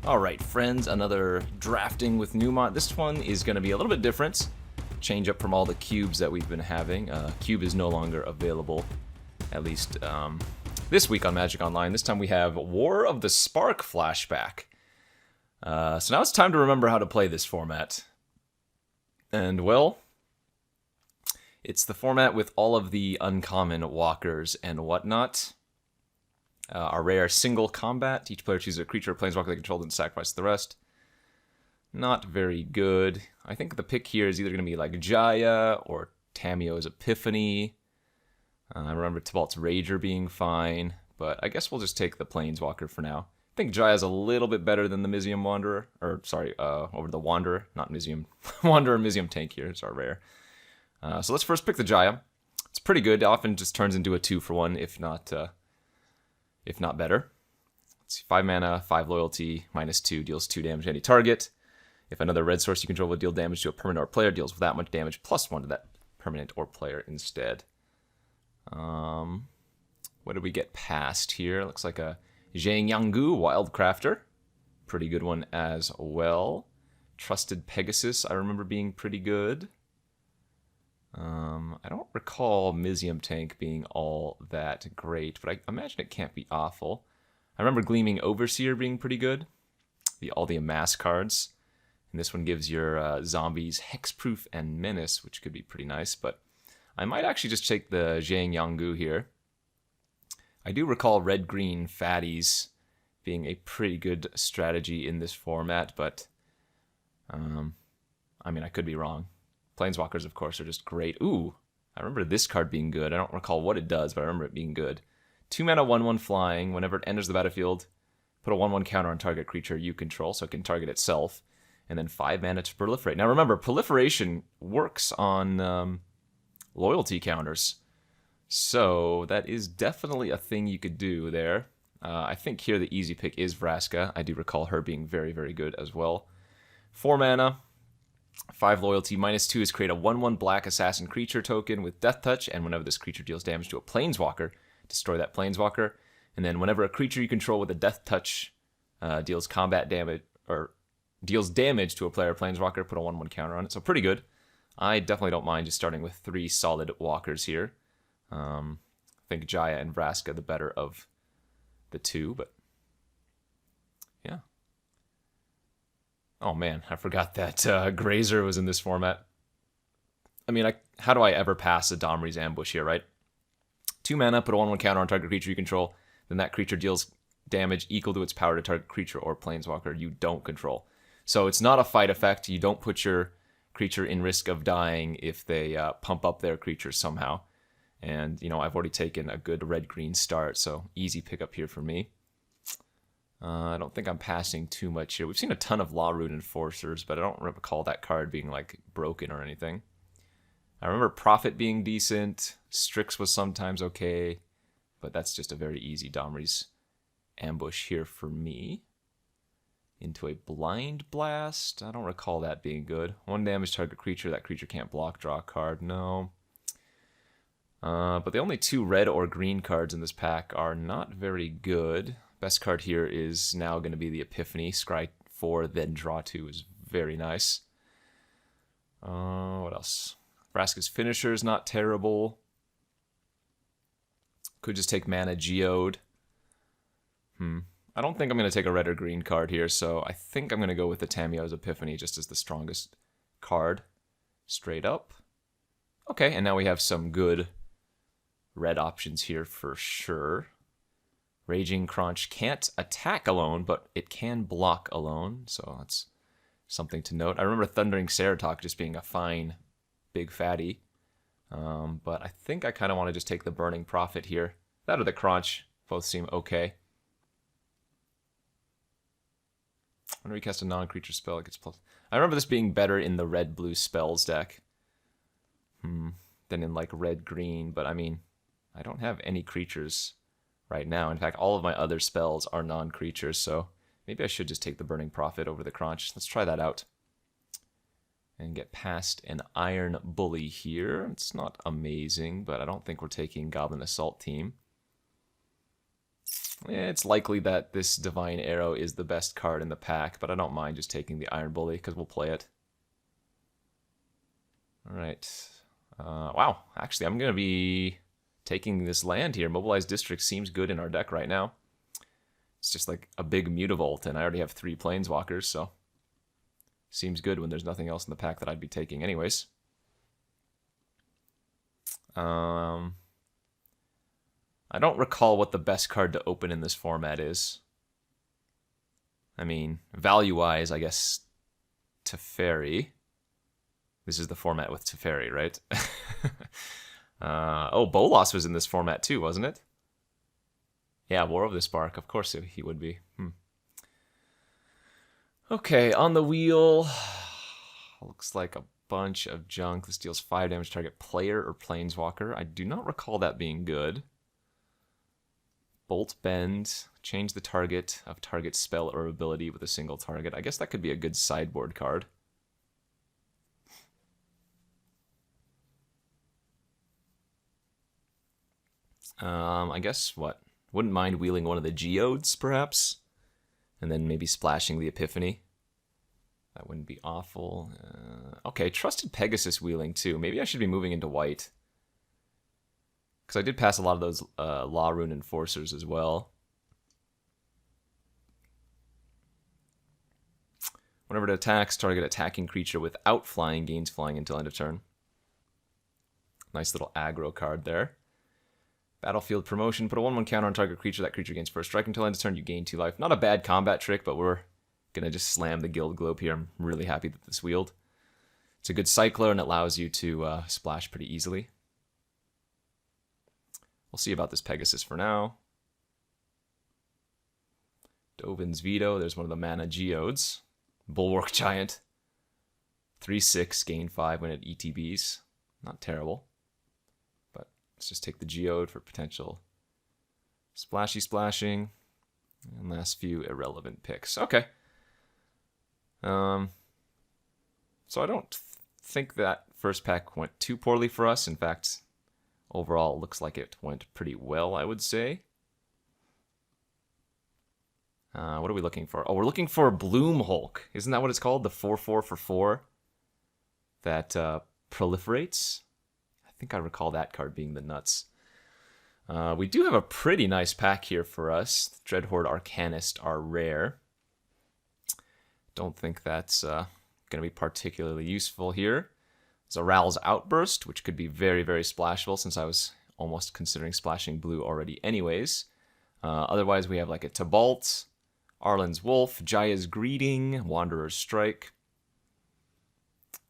Alright friends, another drafting with Numot. This one is going to be a little bit different. Change up from all the cubes that we've been having. Cube is no longer available, at least this week on Magic Online. This time we have War of the Spark flashback. So now it's time to remember how to play this format. And well, it's the format with all of the uncommon walkers and whatnot. Our rare single combat. Each player chooses a creature or planeswalker they control and sacrifice the rest. Not very good. I think the pick here is either going to be like Jaya or Tamiyo's Epiphany. I remember Tibalt's Rager being fine, but I guess we'll just take the planeswalker for now. I think Jaya's a little bit better than the Mizium Wanderer, or sorry, over the Wanderer, not Mizium. Wanderer, Mizium Tank here is our rare. So let's first pick the Jaya. It's pretty good. It often just turns into a 2-for-1, if not better. Let's see, 5 mana, 5 loyalty, -2, deals 2 damage to any target. If another red source you control will deal damage to a permanent or player, deals that much damage +1 to that permanent or player instead. What did we get past here? Looks like a Zhang Yanggu Wildcrafter. Pretty good one as well. Trusted Pegasus, I remember being pretty good. I don't recall Mizium Tank being all that great, but I imagine it can't be awful. I remember Gleaming Overseer being pretty good. All the Amass cards. And this one gives your zombies Hexproof and Menace, which could be pretty nice, but I might actually just take the Zhang Yanggu here. I do recall red-green fatties being a pretty good strategy in this format, but I mean, I could be wrong. Planeswalkers, of course, are just great. Ooh, I remember this card being good. I don't recall what it does, but I remember it being good. 2 mana, 1/1 flying. Whenever it enters the battlefield, put a 1/1 counter on target creature you control, so it can target itself. And then 5 mana to proliferate. Now remember, proliferation works on loyalty counters. So that is definitely a thing you could do there. I think here the easy pick is Vraska. I do recall her being very, very good as well. 4 mana. 5 loyalty, -2 is create a 1/1 black assassin creature token with Death Touch, and whenever this creature deals damage to a planeswalker, destroy that planeswalker. And then whenever a creature you control with a Death Touch deals combat damage, or deals damage to a player planeswalker, put a 1/1 counter on it. So pretty good. I definitely don't mind just starting with 3 solid walkers here. I think Jaya and Vraska the better of the two, but yeah. Oh man, I forgot that Grazer was in this format. I mean, how do I ever pass a Domri's Ambush here, right? 2 mana, put a 1/1 counter on target creature you control, then that creature deals damage equal to its power to target creature or planeswalker you don't control. So it's not a fight effect. You don't put your creature in risk of dying if they pump up their creature somehow. And, you know, I've already taken a good red-green start, so easy pickup here for me. I don't think I'm passing too much here. We've seen a ton of Law Root Enforcers, but I don't recall that card being, like, broken or anything. I remember Prophet being decent. Strix was sometimes okay, but that's just a very easy Domri's Ambush here for me. Into a Blind Blast. I don't recall that being good. 1 damage target creature. That creature can't block, draw a card. No. But the only 2 red or green cards in this pack are not very good. Best card here is now going to be the Epiphany. Scry 4, then draw 2 is very nice. What else? Vraska's Finisher is not terrible. Could just take Mana Geode. I don't think I'm going to take a red or green card here, so I think I'm going to go with the Tamiyo's Epiphany just as the strongest card. Straight up. Okay, and now we have some good red options here for sure. Raging Crunch can't attack alone, but it can block alone, so that's something to note. I remember Thundering Ceratok just being a fine big fatty, but I think I kind of want to just take the Burning Prophet here. That or the Crunch, both seem okay. Whenever you cast a non-creature spell, it gets plus. I remember this being better in the red-blue spells deck than in like red-green, but I mean, I don't have any creatures right now. In fact, all of my other spells are non-creatures, so maybe I should just take the Burning Prophet over the Crunch. Let's try that out. And get past an Iron Bully here. It's not amazing, but I don't think we're taking Goblin Assault Team. It's likely that this Divine Arrow is the best card in the pack, but I don't mind just taking the Iron Bully because we'll play it. Alright. Wow, actually I'm going to be taking this land here. Mobilized District seems good in our deck right now. It's just like a big Mutavault, and I already have 3 Planeswalkers, so seems good when there's nothing else in the pack that I'd be taking anyways. I don't recall what the best card to open in this format is. I mean, value-wise, I guess Teferi. This is the format with Teferi, right? Oh, Bolas was in this format too, wasn't it? Yeah, War of the Spark. Of course he would be. Okay, on the wheel. Looks like a bunch of junk. This deals 5 damage to target player or planeswalker. I do not recall that being good. Bolt Bend. Change the target of target spell or ability with a single target. I guess that could be a good sideboard card. I guess what? Wouldn't mind wheeling one of the Geodes, perhaps? And then maybe splashing the Epiphany. That wouldn't be awful. Okay, Trusted Pegasus wheeling too. Maybe I should be moving into white. Because I did pass a lot of those Law Rune Enforcers as well. Whenever it attacks, target attacking creature without flying gains flying until end of turn. Nice little aggro card there. Battlefield Promotion. Put a 1/1 counter on target creature. That creature gains first strike until end of turn. You gain 2 life. Not a bad combat trick, but we're going to just slam the Guild Globe here. I'm really happy that this wheeled. It's a good cycler and it allows you to splash pretty easily. We'll see about this Pegasus for now. Dovin's Veto. There's one of the mana Geodes. Bulwark Giant. 3/6, gain 5 when it ETBs. Not terrible. But let's just take the Geode for potential splashing. And last few irrelevant picks. Okay. So I don't think that first pack went too poorly for us. In fact, overall, it looks like it went pretty well, I would say. What are we looking for? Oh, we're looking for Bloom Hulk. Isn't that what it's called? The 4/4 for 4 that proliferates? I think I recall that card being the nuts. We do have a pretty nice pack here for us. Dreadhorde Arcanist are rare. Don't think that's going to be particularly useful here. There's a Ral's Outburst, which could be very, very splashable since I was almost considering splashing blue already anyways. Otherwise, we have like a Tibalt, Arlen's Wolf, Jaya's Greeting, Wanderer's Strike.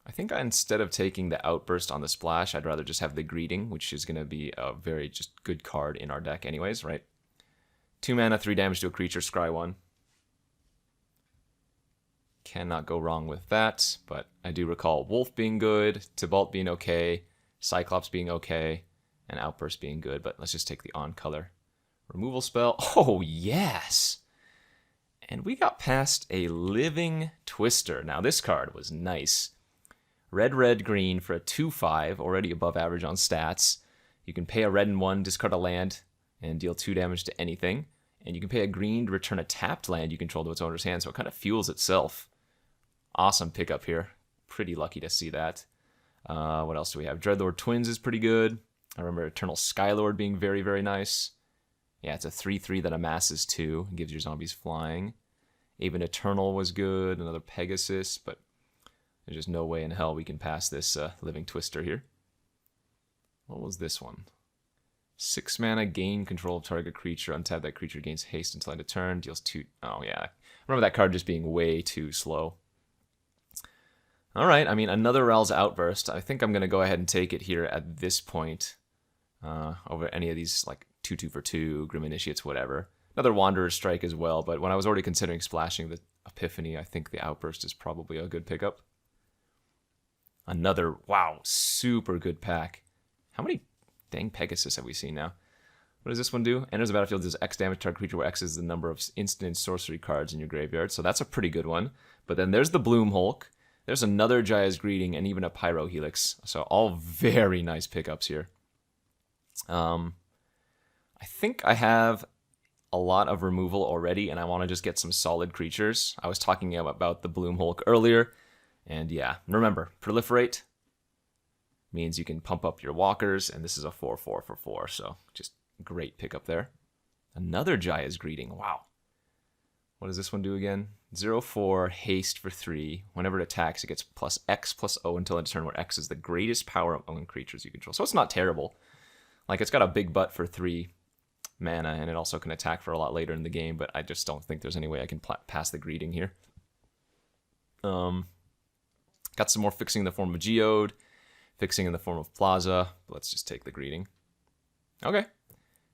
I think instead of taking the Outburst on the splash, I'd rather just have the Greeting, which is going to be a very just good card in our deck anyways, right? 2 mana, 3 damage to a creature, scry 1. Cannot go wrong with that, but I do recall Wolf being good, Tibalt being okay, Cyclops being okay, and Outburst being good, but let's just take the on-color removal spell. Oh, yes! And we got past a Living Twister. Now, this card was nice. Red, red, green for a 2/5, already above average on stats. You can pay a red and 1, discard a land, and deal 2 damage to anything. And you can pay a green to return a tapped land you control to its owner's hand, so it kind of fuels itself. Awesome pickup here. Pretty lucky to see that. What else do we have? Dreadlord Twins is pretty good. I remember Eternal Skylord being very, very nice. Yeah, it's a 3/3 that amasses 2 and gives your zombies flying. Even Eternal was good. Another Pegasus, but there's just no way in hell we can pass this Living Twister here. What was this one? 6 mana, gain control of target creature. Untap that creature, gains haste until end of turn. Deals 2... Oh, yeah. I remember that card just being way too slow. Alright, I mean, another Ral's Outburst. I think I'm going to go ahead and take it here at this point. Over any of these, like, 2/2 for 2, Grim Initiates, whatever. Another Wanderer's Strike as well, but when I was already considering splashing the Epiphany, I think the Outburst is probably a good pickup. Another, wow, super good pack. How many dang Pegasus have we seen now? What does this one do? Enters the battlefield, does X damage to target creature, where X is the number of instant and sorcery cards in your graveyard, so that's a pretty good one. But then there's the Bloom Hulk, there's another Jaya's Greeting, and even a Pyro Helix, so all very nice pickups here. I think I have a lot of removal already, and I want to just get some solid creatures. I was talking about the Bloom Hulk earlier, and yeah, remember, proliferate means you can pump up your walkers, and this is a 4/4 for 4, so just great pickup there. Another Jaya's Greeting, wow. What does this one do again? 0/4, haste for 3. Whenever it attacks, it gets plus X plus O until end of turn, where X is the greatest power among creatures you control. So it's not terrible. Like, it's got a big butt for 3 mana, and it also can attack for a lot later in the game, but I just don't think there's any way I can pass the Greeting here. Got some more fixing in the form of Geode, fixing in the form of Plaza. Let's just take the Greeting. Okay.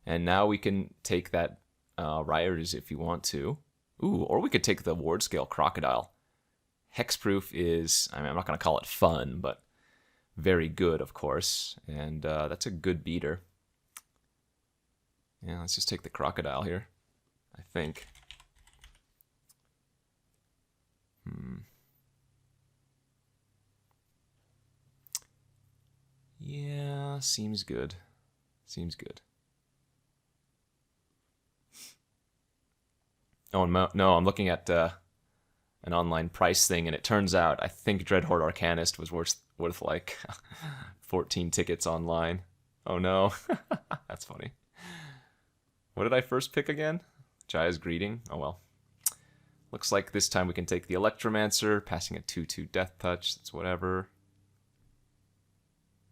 And now we can take that Rioters if you want to. Ooh, or we could take the Ward Scale Crocodile. Hexproof is, I mean, I'm not going to call it fun, but very good, of course. And that's a good beater. Yeah, let's just take the Crocodile here, I think. Yeah, seems good. Seems good. Oh, no, I'm looking at an online price thing, and it turns out I think Dreadhorde Arcanist was worth like 14 tickets online. Oh no, that's funny. What did I first pick again? Jaya's Greeting. Oh well. Looks like this time we can take the Electromancer, passing a 2/2 Death Touch. That's whatever.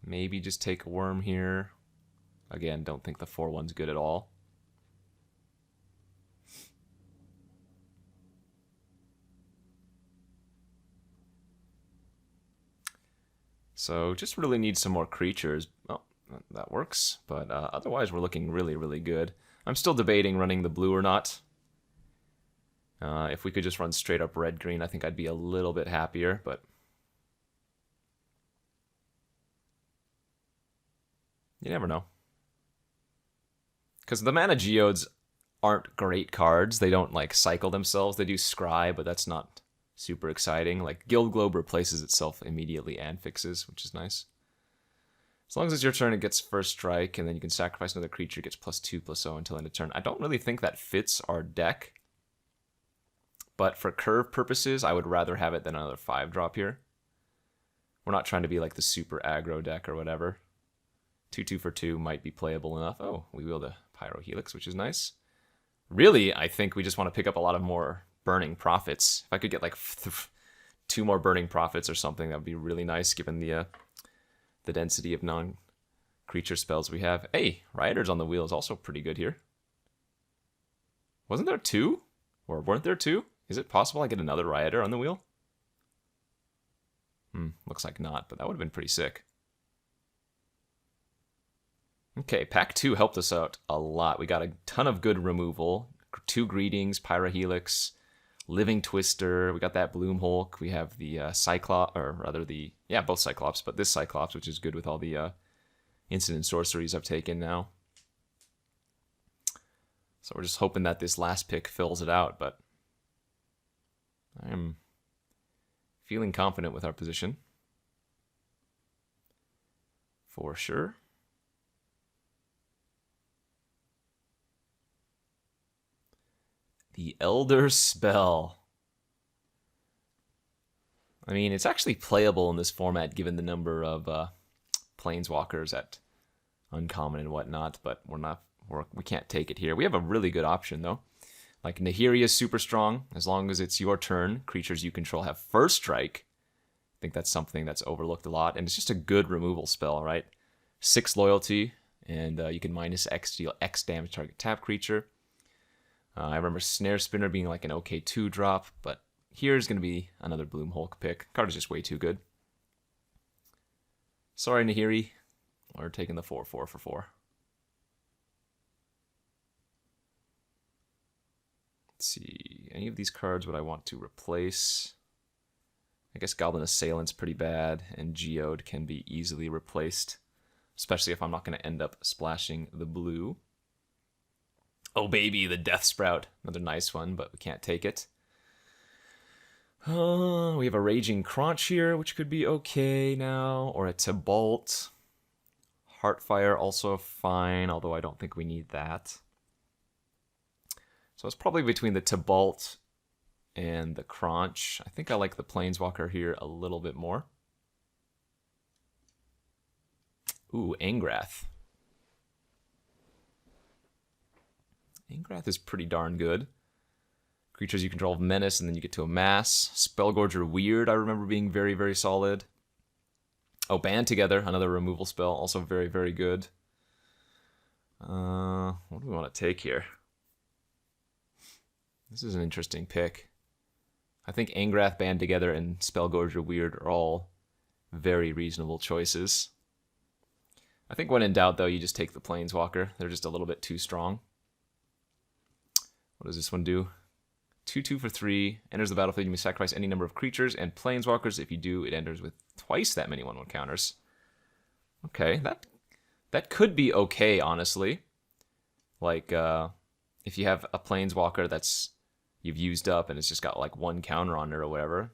Maybe just take a Worm here. Again, don't think the 4/1's good at all. So just really need some more creatures. Oh, that works. But otherwise we're looking really, really good. I'm still debating running the blue or not. If we could just run straight up red-green, I think I'd be a little bit happier, but you never know. Because the mana Geodes aren't great cards. They don't like cycle themselves. They do scry, but that's not super exciting. Like Guild Globe replaces itself immediately and fixes, which is nice. As long as it's your turn, it gets first strike, and then you can sacrifice another creature, it gets +2/+0 until end of turn. I don't really think that fits our deck. But for curve purposes, I would rather have it than another 5-drop here. We're not trying to be like the super aggro deck or whatever. 2/2 for 2 might be playable enough. Oh, we wield a Pyro Helix, which is nice. Really, I think we just want to pick up a lot of more Burning Prophets. If I could get like 2 more Burning Prophets or something, that would be really nice given the density of non-creature spells we have. Hey, Rioters on the wheel is also pretty good here. Wasn't there 2? Or weren't there 2? Is it possible I get another Rioter on the wheel? Looks like not, but that would have been pretty sick. Okay, pack 2 helped us out a lot. We got a ton of good removal. 2 Greetings, Pyra Helix, Living Twister. We got that Bloom Hulk. We have the Cyclops, or rather both Cyclops, but this Cyclops, which is good with all the instant sorceries I've taken now. So we're just hoping that this last pick fills it out, but I am feeling confident with our position. For sure. The Elder Spell. I mean, it's actually playable in this format given the number of Planeswalkers at uncommon and whatnot, but we can't take it here. We have a really good option, though. Like, Nahiri is super strong. As long as it's your turn, creatures you control have first strike. I think that's something that's overlooked a lot, and it's just a good removal spell, right? 6 loyalty, and you can minus X to deal X damage to target tap creature. I remember Snare Spinner being like an okay 2-drop, but here's going to be another Bloom Hulk pick. Card is just way too good. Sorry, Nahiri. We're taking the 4/4 for 4. Let's see. Any of these cards would I want to replace? I guess Goblin Assailant's pretty bad, and Geode can be easily replaced, especially if I'm not going to end up splashing the blue. Oh baby, the Death Sprout. Another nice one, but we can't take it. We have a Raging Crunch here, which could be okay now, or a Tibalt. Heartfire also fine, although I don't think we need that. So it's probably between the Tibalt and the Crunch. I think I like the Planeswalker here a little bit more. Ooh, Angrath. Angrath is pretty darn good. Creatures you control have Menace, and then you get to amass. Spellgorger Weird, I remember being very, very solid. Oh, Band Together, another removal spell, also very, very good. What do we want to take here? This is an interesting pick. I think Angrath, Band Together, and Spellgorger Weird are all very reasonable choices. I think when in doubt, though, you just take the Planeswalker. They're just a little bit too strong. What does this one do? 2/2 for 3. Enters the battlefield. You may sacrifice any number of creatures and Planeswalkers. If you do, it enters with twice that many 1/1 counters. Okay, that could be okay, honestly. Like, if you have a Planeswalker that's you've used up and it's just got like 1 counter on it or whatever,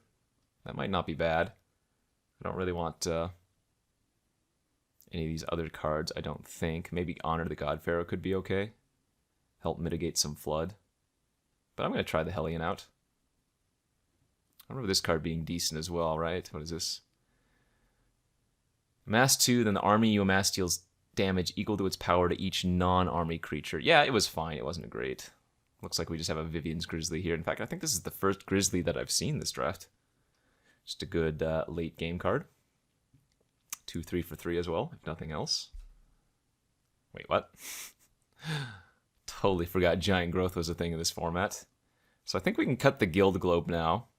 that might not be bad. I don't really want any of these other cards, I don't think. Maybe Honor the God Pharaoh could be okay. Help mitigate some flood. But I'm going to try the Hellion out. I remember this card being decent as well, right? What is this? Amass 2, then the army you amass deals damage equal to its power to each non-army creature. Yeah, it was fine. It wasn't great. Looks like we just have a Vivian's Grizzly here. In fact, I think this is the first Grizzly that I've seen this draft. Just a good late game card. 2/3 for 3 as well, if nothing else. Wait, what? Totally forgot Giant Growth was a thing in this format. So I think we can cut the Guild Globe now,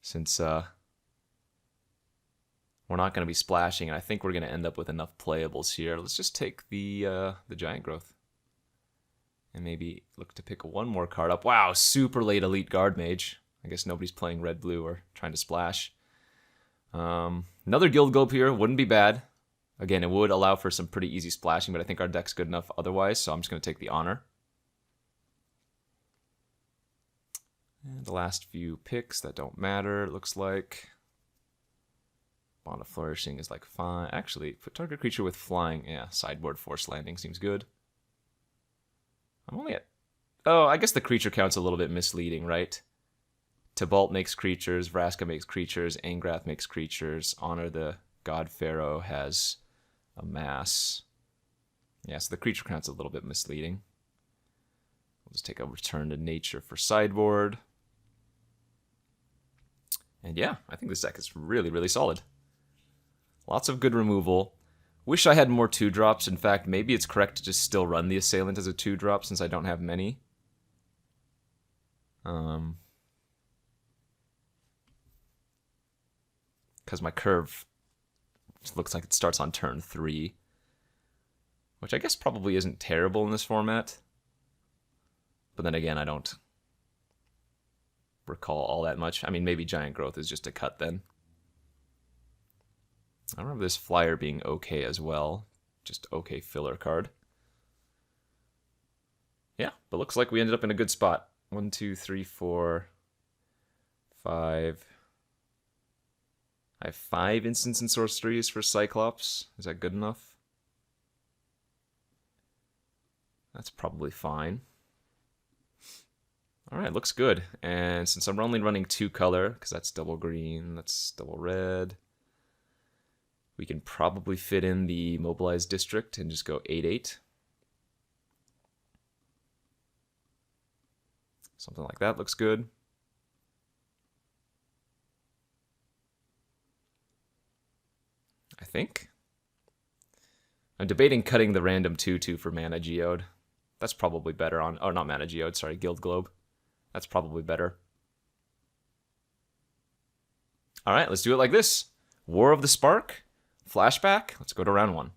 since we're not going to be splashing, and I think we're going to end up with enough playables here. Let's just take the Giant Growth. And maybe look to pick one more card up. Wow, super late Elite Guard Mage. I guess nobody's playing red-blue or trying to splash. Another Guild Globe here wouldn't be bad. Again, it would allow for some pretty easy splashing, but I think our deck's good enough otherwise, so I'm just going to take the Honor. And the last few picks that don't matter, it looks like. Bond of Flourishing is like fine. Actually, put target creature with flying. Yeah, sideboard Force Landing seems good. I'm only at... Oh, I guess the creature count's a little bit misleading, right? Tibalt makes creatures, Vraska makes creatures, Angrath makes creatures, Honor the God Pharaoh has amass. Yeah, so the creature count's a little bit misleading. We'll just take a Return to Nature for sideboard. And yeah, I think this deck is really, really solid. Lots of good removal. Wish I had more 2-drops. In fact, maybe it's correct to just still run the Assailant as a 2-drop since I don't have many. Because my curve looks like it starts on turn 3. Which I guess probably isn't terrible in this format. But then again, I don't recall all that much. I mean, maybe Giant Growth is just a cut then. I remember this Flyer being okay as well. Just okay filler card. Yeah, but looks like we ended up in a good spot. 1, 2, 3, 4, 5. I have 5 instants and sorceries for Cyclops. Is that good enough? That's probably fine. Alright, looks good. And since I'm only running 2 color, because that's double green, that's double red, we can probably fit in the Mobilized District and just go 8/8. Something like that looks good. I think. I'm debating cutting the random 2/2 for Mana Geode. That's probably better on... Oh, not Mana Geode, sorry, Guild Globe. That's probably better. Alright, let's do it like this. War of the Spark. Flashback. Let's go to round 1.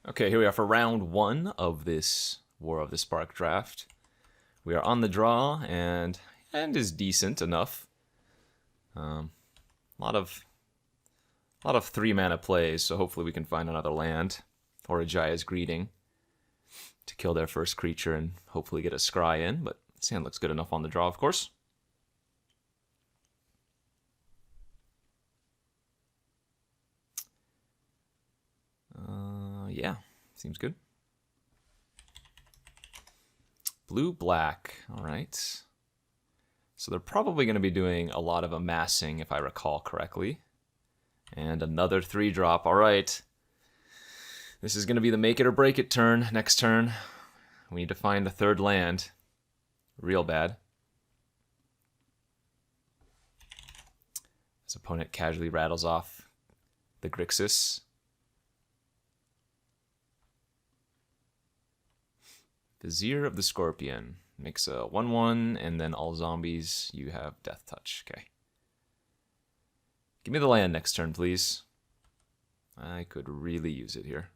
Okay, here we are for round 1 of this War of the Spark draft. We are on the draw, and is decent enough. A lot of 3-mana plays, so hopefully we can find another land or a Jaya's Greeting to kill their first creature and hopefully get a scry in, but this hand looks good enough on the draw, of course. Yeah, seems good. Blue-black. All right. So they're probably going to be doing a lot of amassing, if I recall correctly. And another 3-drop. All right. This is going to be the make it or break it turn next turn. We need to find a third land. Real bad. His opponent casually rattles off the Grixis. Vizier of the Scorpion. Makes a 1/1, and then all zombies, you have Death Touch. Okay. Give me the land next turn, please. I could really use it here.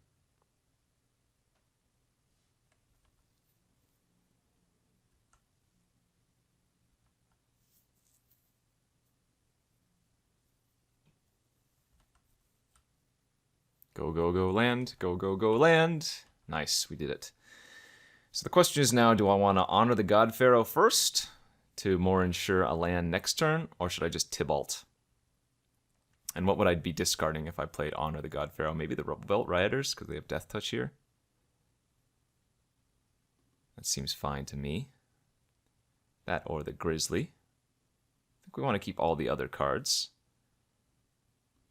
Go, go, go, land. Go, go, go, land. Nice, we did it. So the question is now, do I want to honor the God Pharaoh first to more ensure a land next turn, or should I just Tibalt? And what would I be discarding if I played Honor the God Pharaoh? Maybe the Rubble Belt Rioters, because they have Death Touch here. That seems fine to me. That or the Grizzly. I think we want to keep all the other cards.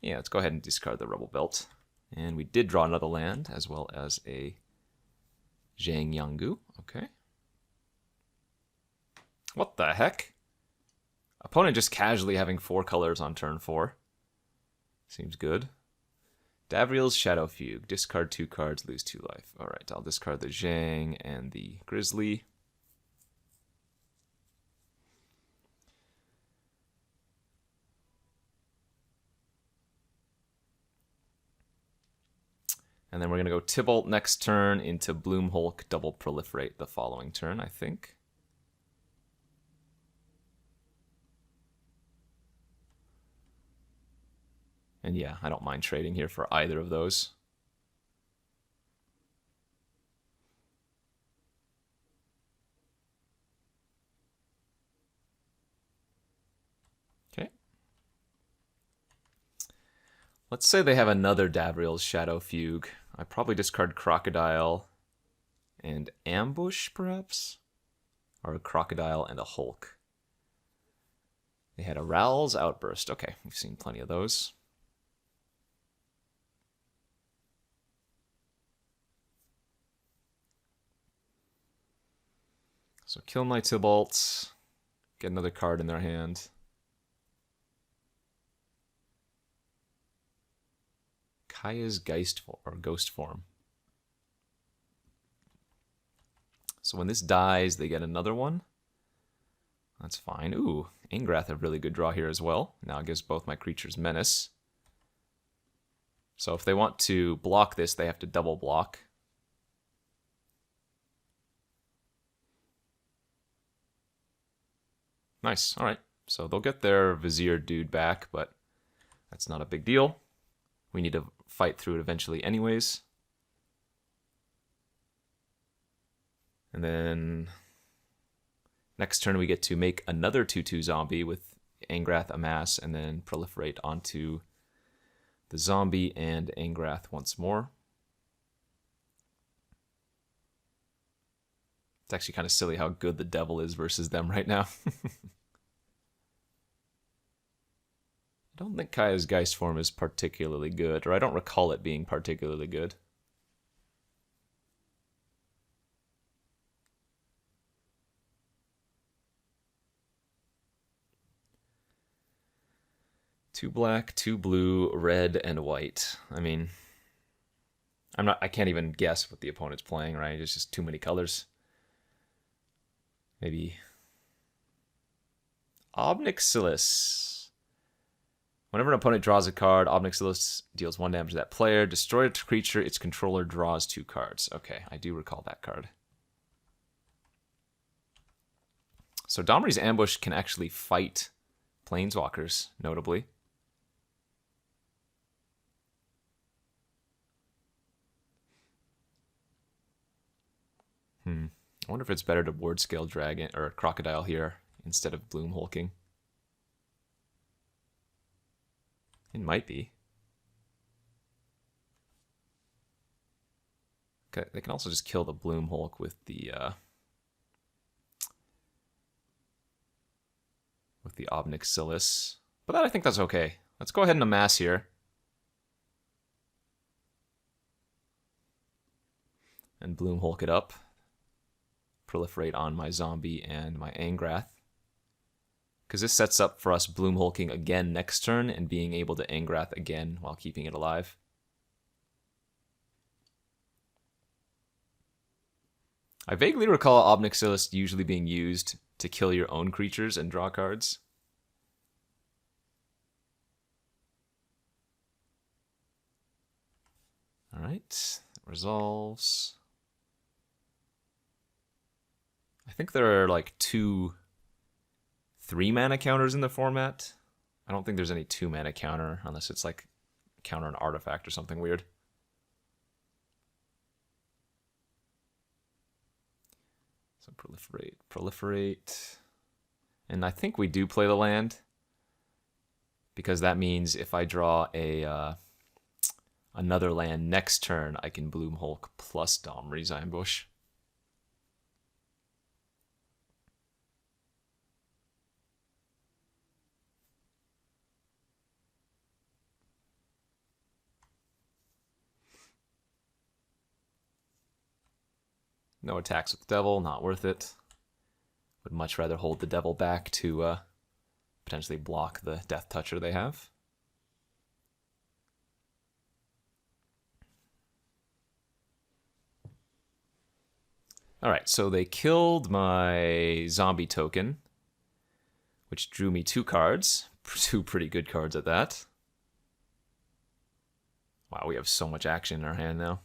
Yeah, let's go ahead and discard the Rubble Belt. And we did draw another land, as well as a Zhang Yanggu. Okay. What the heck? Opponent just casually having 4 colors on turn 4. Seems good. Davriel's Shadow Fugue. Discard 2 cards, lose 2 life. Alright, I'll discard the Zhang and the Grizzly. And then we're going to go Tibalt next turn into Bloomhulk, double proliferate the following turn, I think. And yeah, I don't mind trading here for either of those. Okay. Let's say they have another Davriel's Shadow Fugue. I probably discard Crocodile and Ambush, perhaps? Or a Crocodile and a Hulk. They had a Rowl's Outburst. Okay, we've seen plenty of those. So kill my Tibalt, get another card in their hand. Kaya's Ghost Form. So when this dies, they get another one. That's fine. Ooh, Ingrath a really good draw here as well. Now it gives both my creatures menace. So if they want to block this, they have to double block. Nice. All right. So they'll get their Vizier dude back, but that's not a big deal. We need to fight through it eventually anyways. And then next turn we get to make another 2/2 zombie with Angrath Amass and then proliferate onto the zombie and Angrath once more. It's actually kind of silly how good the devil is versus them right now. I don't think Kaya's Geist form is particularly good, or I don't recall it being particularly good. Two black, 2 blue, red, and white. I mean, I can't even guess what the opponent's playing, right? It's just too many colors. Maybe Obnixilis. Whenever an opponent draws a card, Obnixilis deals 1 damage to that player. Destroy a creature, its controller draws 2 cards. Okay, I do recall that card. So Domri's Ambush can actually fight Planeswalkers, notably. I wonder if it's better to Ward Scale Dragon or Crocodile here instead of Bloom Hulking. It might be. Okay, they can also just kill the Bloom Hulk with the with the Obnixilis. But I think that's okay. Let's go ahead and amass here. And Bloom Hulk it up. Proliferate on my zombie and my Angrath. Because this sets up for us Bloom Hulking again next turn and being able to Angrath again while keeping it alive. I vaguely recall Obnixilis usually being used to kill your own creatures and draw cards. Alright, resolves. I think there are like 2 3-mana counters in the format. I don't think there's any 2-mana counter unless it's like counter an artifact or something weird. So proliferate. And I think we do play the land, because that means if I draw a another land next turn, I can Bloom Hulk plus Domri's Ambush. No attacks with the devil, not worth it. Would much rather hold the devil back to potentially block the Death Toucher they have. Alright, so they killed my zombie token, which drew me 2 cards. 2 pretty good cards at that. Wow, we have so much action in our hand now.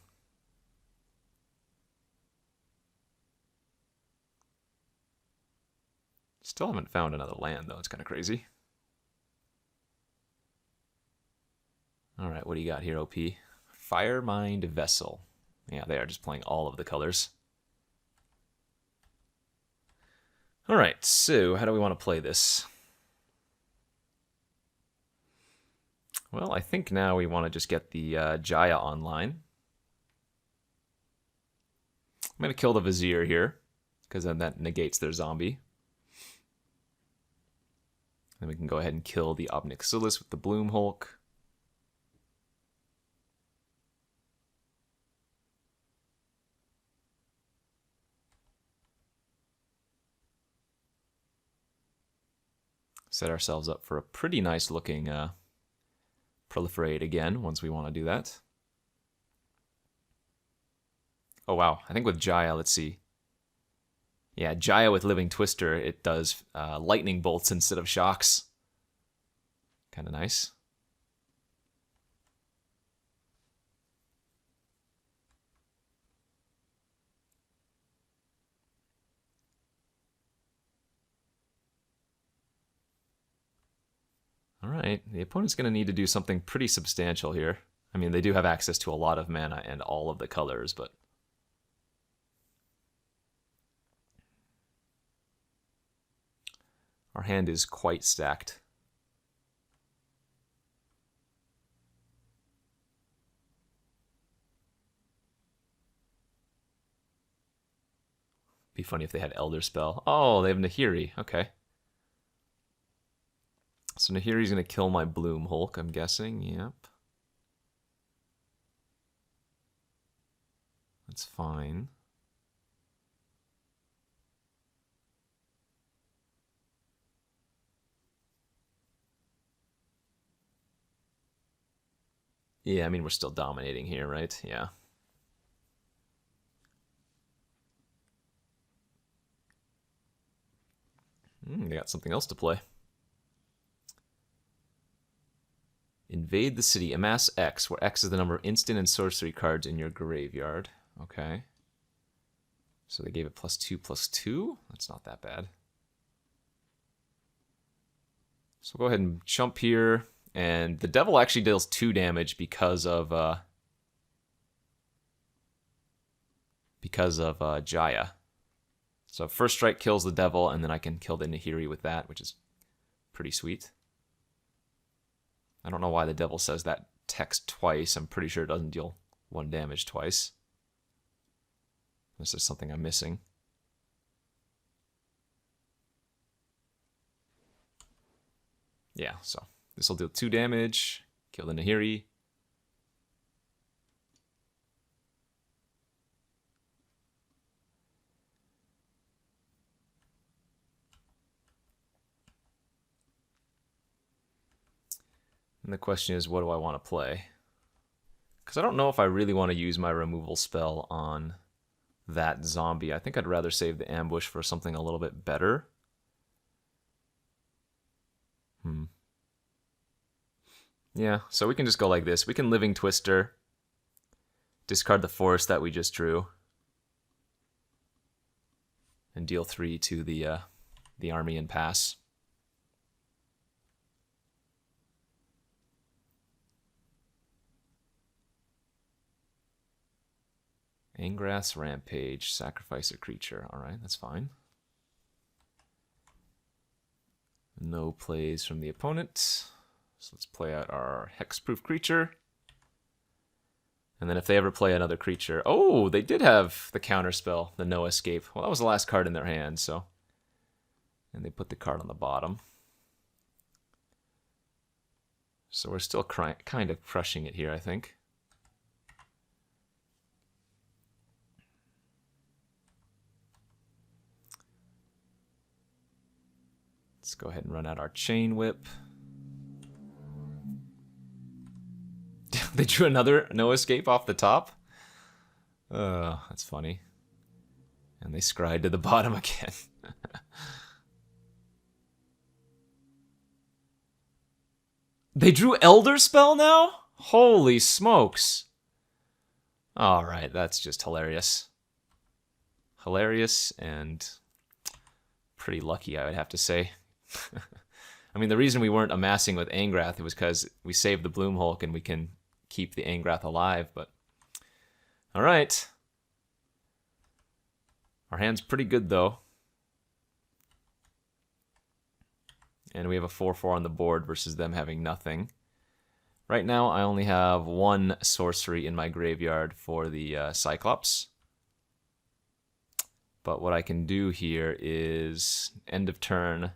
Still haven't found another land, though. It's kind of crazy. Alright, what do you got here, OP? Firemind Vessel. Yeah, they are just playing all of the colors. Alright, so how do we want to play this? Well, I think now we want to just get the Jaya online. I'm going to kill the Vizier here, because then that negates their zombie. Then we can go ahead and kill the Obnixilis with the Bloom Hulk. Set ourselves up for a pretty nice looking proliferate again once we want to do that. Oh wow, I think with Jaya, let's see. Yeah, Jaya with Living Twister, it does lightning bolts instead of shocks. Kind of nice. Alright, the opponent's going to need to do something pretty substantial here. I mean, they do have access to a lot of mana and all of the colors, but... our hand is quite stacked. Be funny if they had Elder Spell. Oh, they have Nahiri. Okay. So Nahiri's going to kill my Bloom Hulk, I'm guessing. Yep. That's fine. Yeah, I mean, we're still dominating here, right? Yeah. They got something else to play. Invade the city. Amass X, where X is the number of instant and sorcery cards in your graveyard. Okay. So they gave it +2/+2. That's not that bad. So we'll go ahead and jump here. And the devil actually deals 2 damage because of Jaya. So first strike kills the devil, and then I can kill the Nahiri with that, which is pretty sweet. I don't know why the devil says that text twice. I'm pretty sure it doesn't deal 1 damage twice. Unless there's something I'm missing. Yeah, so this will deal 2 damage, kill the Nahiri. And the question is, what do I want to play? Because I don't know if I really want to use my removal spell on that zombie. I think I'd rather save the ambush for something a little bit better. Yeah, so we can just go like this. We can Living Twister, discard the forest that we just drew, and deal 3 to the army and pass. Angrath's Rampage, sacrifice a creature. Alright, that's fine. No plays from the opponent. So let's play out our hexproof creature. And then if they ever play another creature... Oh, they did have the counter spell, the No Escape. Well, that was the last card in their hand, so... And they put the card on the bottom. So we're still kind of crushing it here, I think. Let's go ahead and run out our Chain Whip. They drew another No Escape off the top? That's funny. And they scried to the bottom again. They drew Elder Spell now? Holy smokes. Alright, that's just hilarious. Hilarious and pretty lucky, I would have to say. I mean, the reason we weren't amassing with Angrath was because we saved the Bloomhulk and we can keep the Angrath alive, but... Alright. Our hand's pretty good, though. And we have a 4/4 on the board versus them having nothing. Right now, I only have 1 sorcery in my graveyard for the Cyclops. But what I can do here is, end of turn,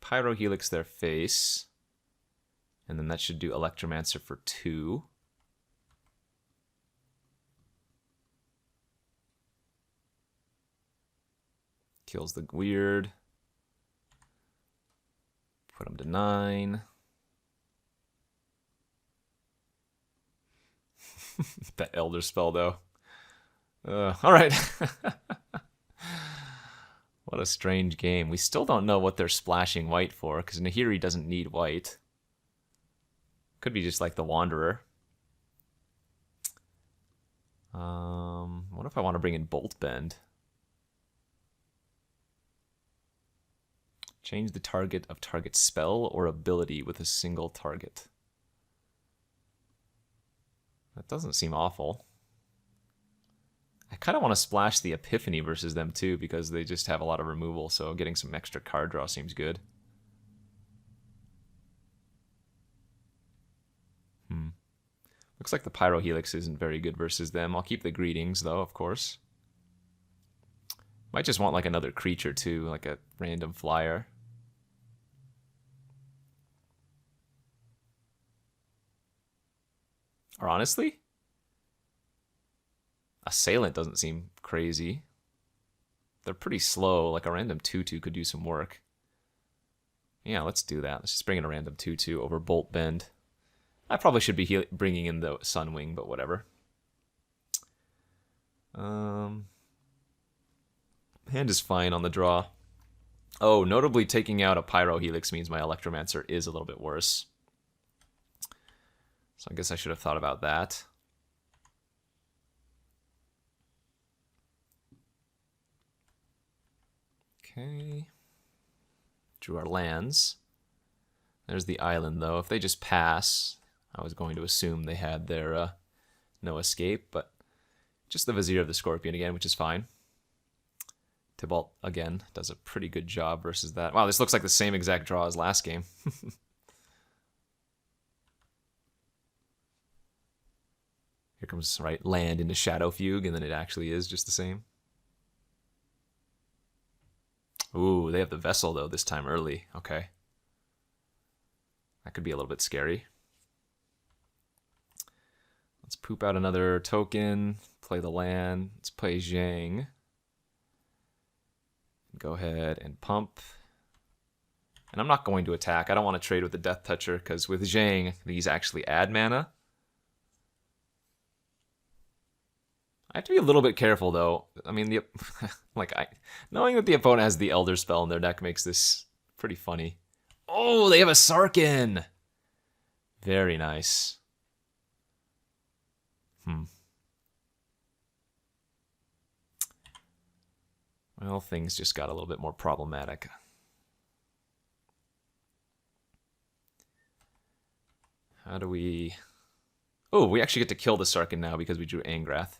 Pyrohelix their face. And then that should do Electromancer for 2. Kills the weird. Put him to 9. That Elder Spell, though. Alright. What a strange game. We still don't know what they're splashing white for, because Nahiri doesn't need white. Could be just like the Wanderer. What if I want to bring in Bolt Bend? Change the target of target spell or ability with a single target. That doesn't seem awful. I kind of want to splash the Epiphany versus them too, because they just have a lot of removal, so getting some extra card draw seems good. Looks like the Pyrohelix isn't very good versus them. I'll keep the Greetings, though, of course. Might just want like another creature too, like a random flyer. Or honestly, Assailant doesn't seem crazy. They're pretty slow. Like a random 2/2 could do some work. Yeah, let's do that. Let's just bring in a random 2/2 over Bolt Bend. I probably should be bringing in the Sunwing, but whatever. Hand is fine on the draw. Oh, notably taking out a Pyrohelix means my Electromancer is a little bit worse. So I guess I should have thought about that. Okay. Drew our lands. There's the island, though. If they just pass, I was going to assume they had their No Escape, but just the Vizier of the Scorpion again, which is fine. Tybalt, again, does a pretty good job versus that. Wow, this looks like the same exact draw as last game. Here comes, right, land into Shadow Fugue, and then it actually is just the same. Ooh, they have the Vessel, though, this time early. Okay. That could be a little bit scary. Let's poop out another token, play the land. Let's play Zhang. Go ahead and pump. And I'm not going to attack. I don't want to trade with the Death Toucher, because with Zhang, these actually add mana. I have to be a little bit careful, though. I mean, knowing that the opponent has the Elder Spell in their deck makes this pretty funny. Oh, they have a Sarkhan! Very nice. Well, things just got a little bit more problematic. How do we... Oh, we actually get to kill the Sarkhan now because we drew Angrath.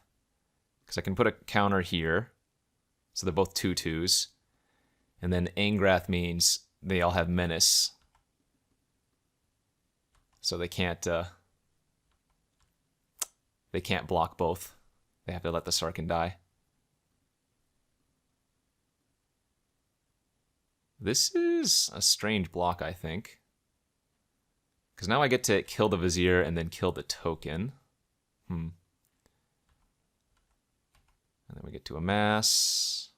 Because I can put a counter here. So they're both 2/2s. And then Angrath means they all have Menace. So they can't block both. They have to let the Sarkhan die. This is a strange block, I think. Because now I get to kill the Vizier and then kill the token. And then we get to amass.